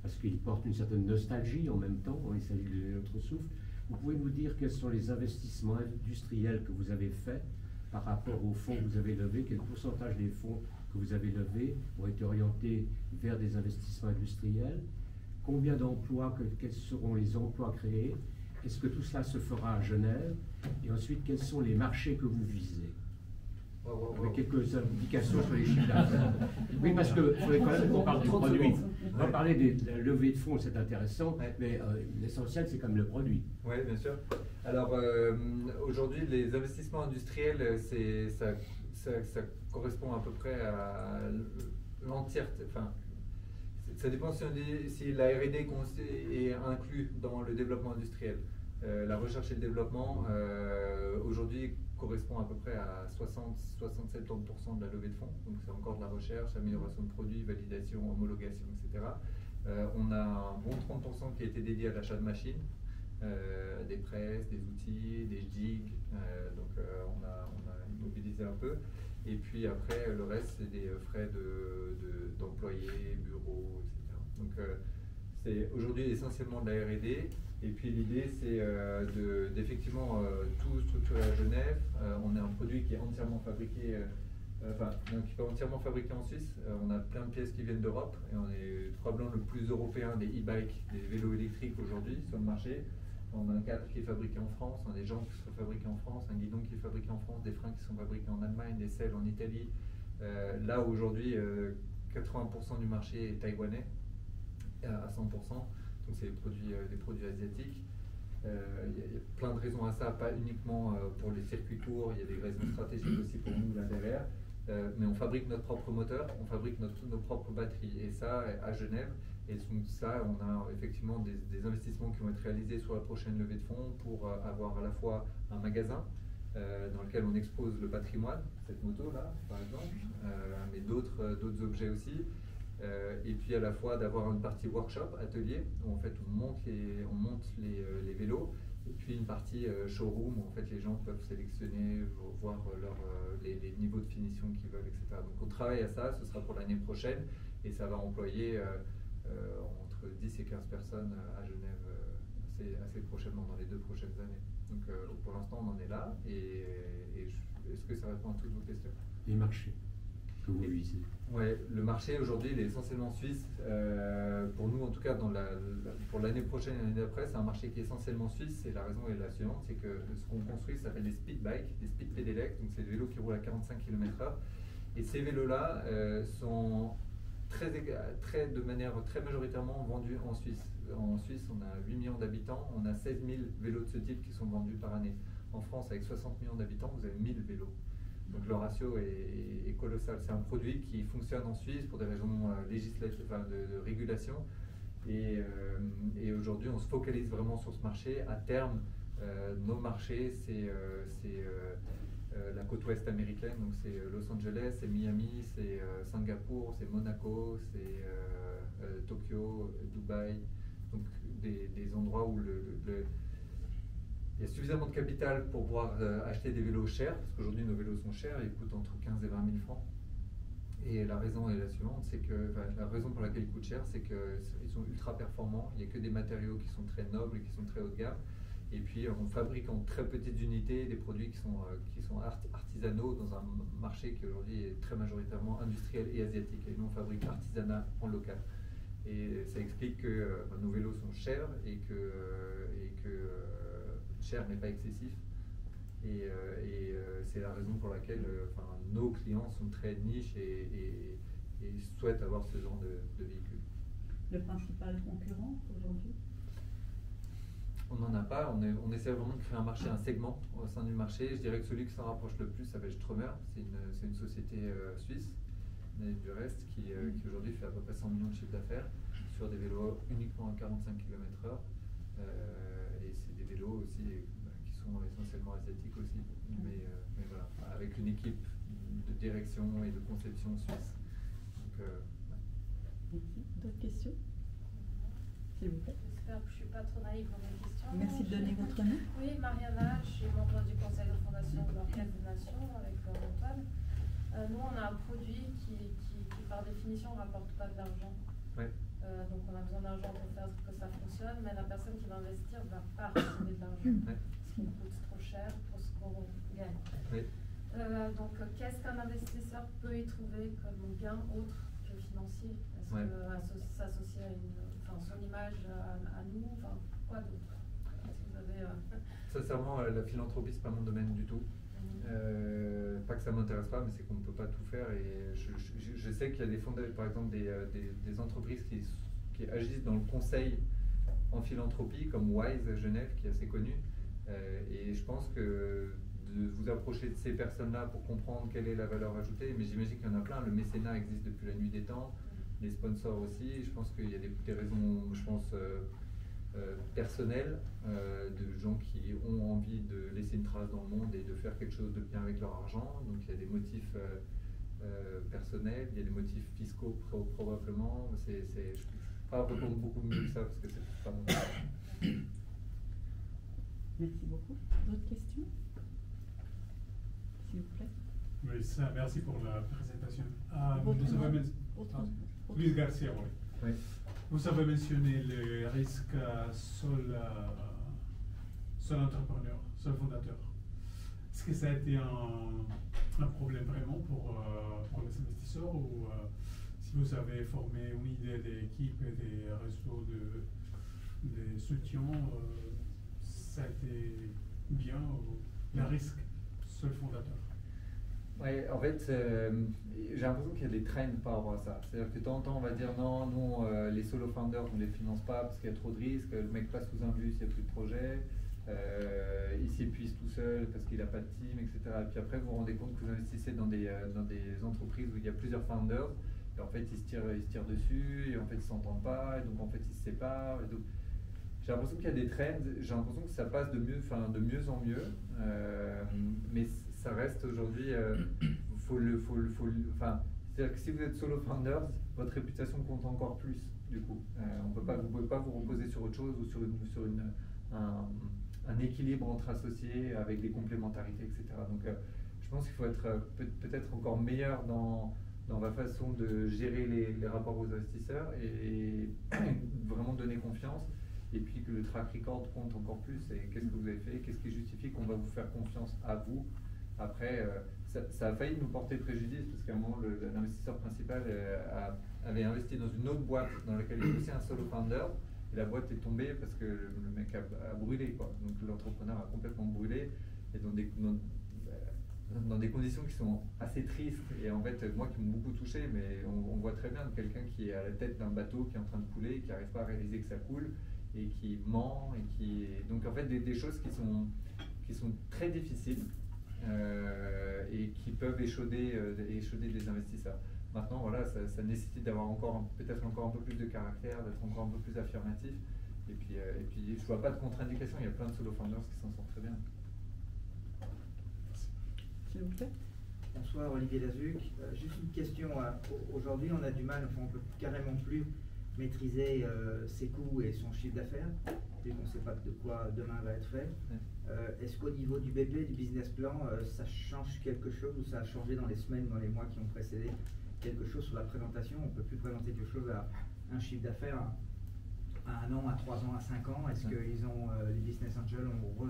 parce qu'il porte une certaine nostalgie en même temps, il s'agit de notre souffle. Vous pouvez nous dire quels sont les investissements industriels que vous avez faits par rapport aux fonds que vous avez levés? Quel pourcentage des fonds que vous avez levés ont été orientés vers des investissements industriels? Combien d'emplois, quels seront les emplois créés? Est-ce que tout cela se fera à Genève? Et ensuite, quels sont les marchés que vous visez? Avec quelques indications sur les chiffres d'affaires. Oui, parce qu'il faudrait quand même qu'on parle du produit. On va parler de la levée de fonds, c'est intéressant, mais l'essentiel, c'est quand même le produit. Oui, bien sûr. Alors, aujourd'hui, les investissements industriels, ça correspond à peu près à l'entièreté. Enfin, ça dépend si la R&D est inclus dans le développement industriel. La recherche et le développement, aujourd'hui, correspond à peu près à 60-70% de la levée de fonds. Donc c'est encore de la recherche, amélioration de produits, validation, homologation, etc. On a un bon 30% qui a été dédié à l'achat de machines, des presses, des outils, des jigs. Donc on a immobilisé un peu. Et puis après, le reste, c'est des frais d'employés, bureaux, etc. Donc c'est aujourd'hui essentiellement de la R&D. Et puis l'idée, c'est d'effectivement tout structurer à Genève. On a un produit qui est entièrement fabriqué, qui est entièrement fabriqué en Suisse. On a plein de pièces qui viennent d'Europe et on est probablement le plus européen des e-bikes, des vélos électriques aujourd'hui sur le marché. On a un cadre qui est fabriqué en France, on a des jambes qui sont fabriquées en France, un guidon qui est fabriqué en France, des freins qui sont fabriqués en Allemagne, des selles en Italie. Là aujourd'hui, 80% du marché est taïwanais à 100%, donc c'est des produits asiatiques. Il y a plein de raisons à ça, pas uniquement pour les circuits courts, il y a des raisons stratégiques aussi pour nous là derrière. Mais on fabrique notre propre moteur, on fabrique nos propres batteries, et ça à Genève. Et donc ça, on a effectivement des investissements qui vont être réalisés sur la prochaine levée de fonds pour avoir à la fois un magasin dans lequel on expose le patrimoine, cette moto-là par exemple, mais d'autres objets aussi. Et puis à la fois d'avoir une partie workshop, atelier, où en fait on monte les vélos, et puis une partie showroom où en fait les gens peuvent sélectionner, voir les niveaux de finition qu'ils veulent, etc. Donc on travaille à ça, ce sera pour l'année prochaine, et ça va employer entre 10 et 15 personnes à Genève assez prochainement, dans les 2 prochaines années. Donc pour l'instant on en est là, et est-ce que ça répond à toutes vos questions? Les marchés que vous visez. Ouais, le marché aujourd'hui il est essentiellement suisse. Pour nous en tout cas, pour l'année prochaine et l'année d'après, c'est un marché qui est essentiellement suisse, et la raison est la suivante, c'est que ce qu'on construit ça s'appelle des speed bikes, des speed pedelecs, donc c'est des vélos qui roulent à 45 km/h, et ces vélos-là sont de manière très majoritairement vendus en Suisse. En Suisse, on a 8 millions d'habitants, on a 16 000 vélos de ce type qui sont vendus par année. En France, avec 60 millions d'habitants, vous avez 1000 vélos. Donc le ratio est colossal. C'est un produit qui fonctionne en Suisse pour des raisons législatives, enfin de régulation. Et aujourd'hui, on se focalise vraiment sur ce marché. À terme, nos marchés, c'est la côte ouest américaine, donc c'est Los Angeles, c'est Miami, c'est Singapour, c'est Monaco, c'est Tokyo, Dubaï. Donc des endroits où il y a suffisamment de capital pour pouvoir acheter des vélos chers, parce qu'aujourd'hui nos vélos sont chers, ils coûtent entre 15 et 20 000 francs. Et la raison est la suivante, c'est que la raison pour laquelle ils coûtent cher, c'est qu'ils sont ultra performants, il n'y a que des matériaux qui sont très nobles et qui sont très haut de gamme. Et puis on fabrique en très petites unités des produits qui sont artisanaux dans un marché qui aujourd'hui est très majoritairement industriel et asiatique. Et nous on fabrique l'artisanat en local. Et ça explique que nos vélos sont chers, et que cher mais pas excessif. Et c'est la raison pour laquelle nos clients sont très niches et souhaitent avoir ce genre de véhicule. Le principal concurrent aujourd'hui? On n'en a pas, on essaie vraiment de créer un marché, un segment au sein du marché. Je dirais que celui qui s'en rapproche le plus s'appelle Strömer, c'est une société suisse, mais du reste qui aujourd'hui fait à peu près 100 millions de chiffre d'affaires sur des vélos uniquement à 45 km/h. Et c'est des vélos aussi qui sont essentiellement asiatiques aussi, mais voilà, avec une équipe de direction et de conception suisse. Donc, Merci. D'autres questions? S'il vous plaît. J'espère que je ne suis pas trop naïve dans mes questions. Merci de donner votre nom. Oui, Mariana, je suis membre du conseil de fondation de l'Orchestre des Nations avec Antoine. Nous, on a un produit qui par définition, ne rapporte pas de l'argent. Ouais. Donc, on a besoin d'argent pour faire que ça fonctionne, mais la personne qui va investir ne va pas recevoir de l'argent. Ouais. Ce qui nous coûte trop cher pour ce qu'on gagne. Oui. Donc, qu'est-ce qu'un investisseur peut y trouver comme gain autre que financier? Est-ce Ouais. que s'associer à son image à nous, quoi d'autre? Si vous avez, Sincèrement, la philanthropie, c'est pas mon domaine du tout. Pas que ça m'intéresse pas, mais c'est qu'on ne peut pas tout faire. Et je sais qu'il y a des fondateurs, par exemple des entreprises qui agissent dans le conseil en philanthropie, comme Wise à Genève, qui est assez connu. Et je pense que de vous approcher de ces personnes-là pour comprendre quelle est la valeur ajoutée, mais j'imagine qu'il y en a plein. Le mécénat existe depuis la nuit des temps, les sponsors aussi. Je pense qu'il y a des raisons, je pense, personnelles, de gens qui ont envie de laisser une trace dans le monde et de faire quelque chose de bien avec leur argent. Donc il y a des motifs personnels, il y a des motifs fiscaux probablement. Je ne peux pas répondre beaucoup mieux que ça parce que c'est pas mon domaine. Merci beaucoup. D'autres questions? S'il vous plaît. Oui, merci pour la présentation. Votre nom? Luis Garcia, oui. Oui. Vous avez mentionné les risques seul entrepreneur, seul fondateur. Est-ce que ça a été un problème vraiment pour les investisseurs, ou si vous avez formé une idée d'équipe et des réseaux de soutien, ça a été bien le risque seul fondateur? Ouais, en fait, j'ai l'impression qu'il y a des trends par rapport à ça. C'est-à-dire que de temps en temps, on va dire non, nous, les solo founders, on ne les finance pas parce qu'il y a trop de risques, le mec passe sous un bus, il n'y a plus de projet, il s'épuise tout seul parce qu'il n'a pas de team, etc. Et puis après, vous vous rendez compte que vous investissez dans des entreprises où il y a plusieurs founders, et en fait, ils se tirent dessus, et en fait, ils ne s'entendent pas, et donc en fait, ils se séparent. Et donc, j'ai l'impression qu'il y a des trends, j'ai l'impression que ça passe de mieux en mieux, mais ça reste aujourd'hui, c'est-à-dire que si vous êtes solo founders, votre réputation compte encore plus du coup. Vous pouvez pas vous reposer sur autre chose ou sur un équilibre entre associés avec des complémentarités, etc. Donc je pense qu'il faut être peut-être encore meilleur dans la façon de gérer les rapports aux investisseurs et vraiment donner confiance. Et puis que le track record compte encore plus. Et qu'est-ce que vous avez fait? Qu'est-ce qui justifie qu'on va vous faire confiance à vous? Après, ça a failli nous porter préjudice parce qu'à un moment, l'investisseur principal avait investi dans une autre boîte dans laquelle il y avait aussi un solo founder. Et la boîte est tombée parce que le mec a brûlé, quoi. Donc l'entrepreneur a complètement brûlé. Et dans des conditions qui sont assez tristes. Et en fait, moi qui m'ont beaucoup touché, mais on voit très bien quelqu'un qui est à la tête d'un bateau qui est en train de couler, qui n'arrive pas à réaliser que ça coule. Et qui ment donc en fait des choses qui sont très difficiles et qui peuvent échauder des investisseurs. Maintenant voilà, ça nécessite d'avoir peut-être encore un peu plus de caractère, d'être encore un peu plus affirmatif et puis je vois pas de contre-indication, il y a plein de solo founders qui s'en sortent très bien. S'il vous plaît. Bonsoir Olivier Lazuc, juste une question, aujourd'hui on a du mal, on peut carrément plus maîtriser ses coûts et son chiffre d'affaires, vu qu'on ne sait pas de quoi demain va être fait. Est-ce qu'au niveau du BP, du business plan, ça change quelque chose ou ça a changé dans les semaines, dans les mois qui ont précédé quelque chose sur la présentation? On ne peut plus présenter quelque chose à un chiffre d'affaires à 1 an, à 3 ans, à 5 ans. Est-ce que les business angels ont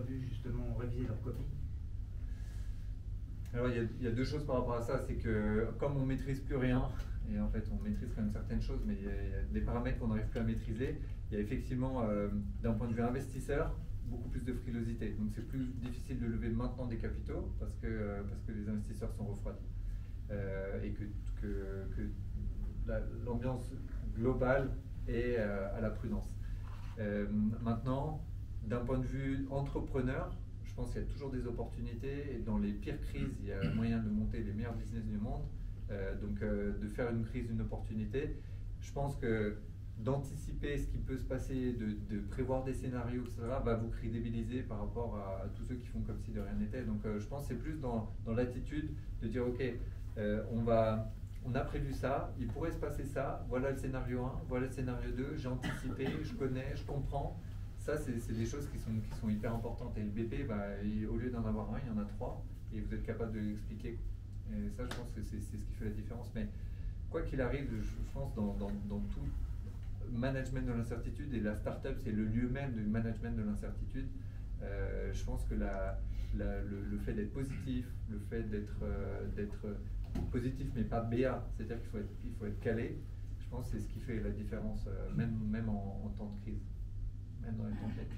révisé leur copie? Alors il y a deux choses par rapport à ça, c'est que comme on ne maîtrise plus rien, et en fait on maîtrise quand même certaines choses, mais il y a des paramètres qu'on n'arrive plus à maîtriser, il y a effectivement d'un point de vue investisseur beaucoup plus de frilosité. Donc c'est plus difficile de lever maintenant des capitaux parce que les investisseurs sont refroidis et que l'ambiance globale est à la prudence. Maintenant, d'un point de vue entrepreneur, je pense qu'il y a toujours des opportunités et dans les pires crises, il y a moyen de monter les meilleurs business du monde. Donc de faire une crise une opportunité. Je pense que d'anticiper ce qui peut se passer, de prévoir des scénarios, etc., va vous crédibiliser par rapport à tous ceux qui font comme si de rien n'était. Donc je pense que c'est plus dans l'attitude de dire ok, on a prévu ça, il pourrait se passer ça, voilà le scénario 1, voilà le scénario 2, j'ai anticipé, je connais, je comprends. Ça, c'est des choses qui sont hyper importantes. Et le BP, au lieu d'en avoir un, il y en a 3 et vous êtes capable de l'expliquer. Et ça, je pense que c'est ce qui fait la différence. Mais quoi qu'il arrive, je pense dans tout management de l'incertitude, et la startup, c'est le lieu même du management de l'incertitude, je pense que le fait d'être positif, le fait d'être positif mais pas béat, c'est-à-dire qu'il faut être calé, je pense que c'est ce qui fait la différence, même en temps de crise, même dans les tempêtes.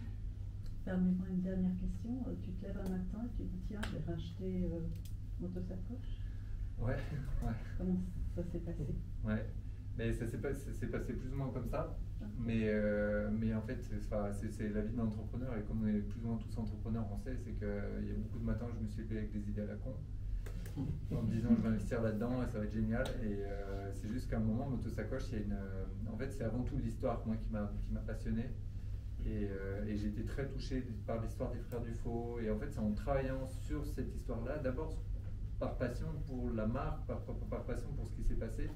Permets-moi une dernière question. Tu te lèves un matin et tu dis tiens, je vais racheter Motosacoche. Ouais. Comment ça s'est passé? Ouais, mais ça s'est passé plus ou moins comme ça. Mais en fait, c'est la vie d'un entrepreneur, et comme on est plus ou moins tous entrepreneurs, on sait, c'est qu'il y a beaucoup de matins où je me suis levé avec des idées à la con, en me disant je vais investir là-dedans et ça va être génial. Et c'est juste qu'à un moment, Motosacoche, en fait, c'est avant tout l'histoire moi qui m'a passionné. Et j'ai été très touché par l'histoire des frères Dufaux. Et en fait, c'est en travaillant sur cette histoire-là, d'abord par passion pour la marque, par passion pour ce qui s'est passé,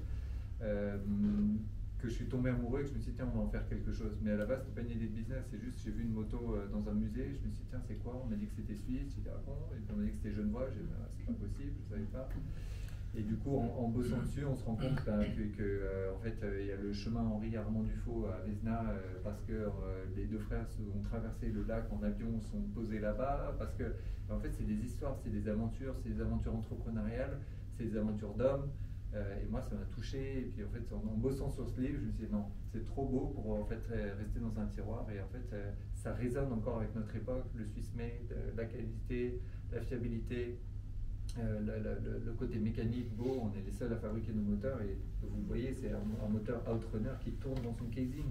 que je suis tombé amoureux et que je me suis dit tiens, on va en faire quelque chose. Mais à la base, c'était pas une idée de business, c'est juste j'ai vu une moto dans un musée, je me suis dit tiens, c'est quoi? On m'a dit que c'était suisse, j'ai dit ah bon, et puis on m'a dit que c'était Genevois, j'ai dit c'est pas possible, je savais pas. Et du coup, en bossant dessus, on se rend compte que en fait, il y a le chemin Henri Armand Dufaux à Vézna, parce que les deux frères ont traversé le lac en avion, sont posés là-bas, parce que en fait, c'est des histoires, c'est des aventures entrepreneuriales, c'est des aventures d'hommes. Et moi, ça m'a touché. Et puis en fait, en bossant sur ce livre, je me suis dit non, c'est trop beau pour en fait rester dans un tiroir. Et en fait, ça résonne encore avec notre époque, le Swiss made, la qualité, la fiabilité. le côté mécanique beau, on est les seuls à fabriquer nos moteurs et vous voyez, c'est un moteur Outrunner qui tourne dans son casing.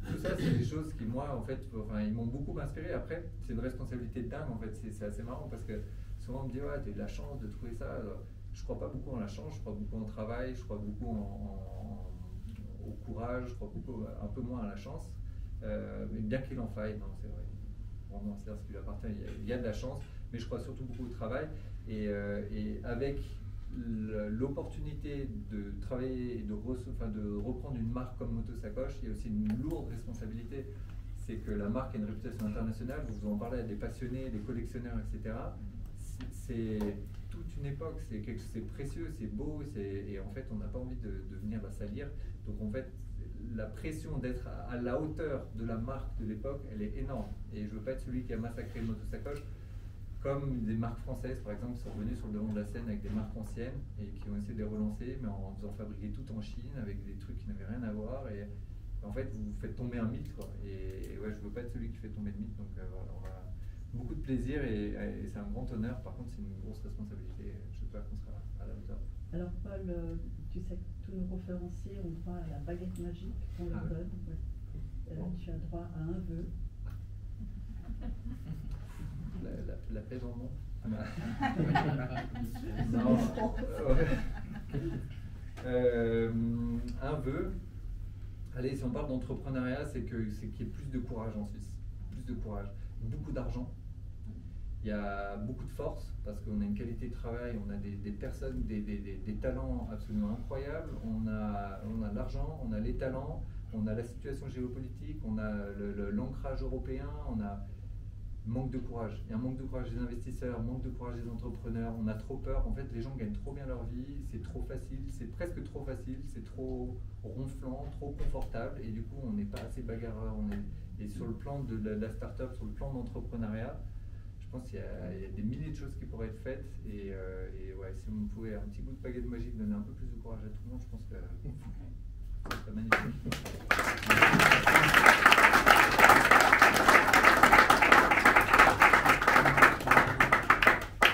Tout ça, c'est des choses qui, moi, en fait, enfin, ils m'ont beaucoup inspiré. Après, c'est une responsabilité de dingue, en fait. C'est assez marrant parce que souvent, on me dit, ouais, tu as eu de la chance de trouver ça. Alors, je crois pas beaucoup en la chance, je crois beaucoup en travail, je crois beaucoup au courage, je crois beaucoup, un peu moins à la chance. Mais bien qu'il en faille, non, c'est vrai. Vraiment, c'est ce qui lui appartient. Il y a de la chance, mais je crois surtout beaucoup au travail. Et avec l'opportunité de travailler et de reprendre une marque comme Motosacoche, il y a aussi une lourde responsabilité. C'est que la marque a une réputation internationale, vous en parlez à des passionnés, des collectionneurs, etc. C'est toute une époque, c'est précieux, c'est beau, et en fait on n'a pas envie de venir la salir. Donc en fait, la pression d'être à la hauteur de la marque de l'époque, elle est énorme. Et je ne veux pas être celui qui a massacré le Motosacoche, comme des marques françaises, par exemple, qui sont revenues sur le devant de la scène avec des marques anciennes et qui ont essayé de les relancer, mais en faisant fabriquer tout en Chine, avec des trucs qui n'avaient rien à voir. Et en fait, vous faites tomber un mythe, quoi. Et ouais, je ne veux pas être celui qui fait tomber le mythe. Donc voilà, on a beaucoup de plaisir et c'est un grand honneur. Par contre, c'est une grosse responsabilité. J'espère qu'on sera à la hauteur. Alors Paul, tu sais que tous nos conférenciers ont droit à la baguette magique qu'on leur donne. Ouais. Tu as droit à un vœu. La paix dans le monde. Non. Un vœu. Allez, si on parle d'entrepreneuriat, c'est qu'il y ait plus de courage en Suisse. Plus de courage. Beaucoup d'argent. Il y a beaucoup de force parce qu'on a une qualité de travail, on a des personnes, des talents absolument incroyables. On a l'argent, on a les talents, on a la situation géopolitique, on a l'ancrage européen, on a manque de courage. Il y a un manque de courage des investisseurs, manque de courage des entrepreneurs. On a trop peur. En fait, les gens gagnent trop bien leur vie. C'est trop facile. C'est presque trop facile. C'est trop ronflant, trop confortable. Et du coup, on n'est pas assez bagarreur. Et sur le plan de la start-up, sur le plan d'entrepreneuriat, je pense qu'il y a des milliers de choses qui pourraient être faites. Et ouais, si on pouvait un petit bout de baguette magique donner un peu plus de courage à tout le monde, je pense que c'est magnifique.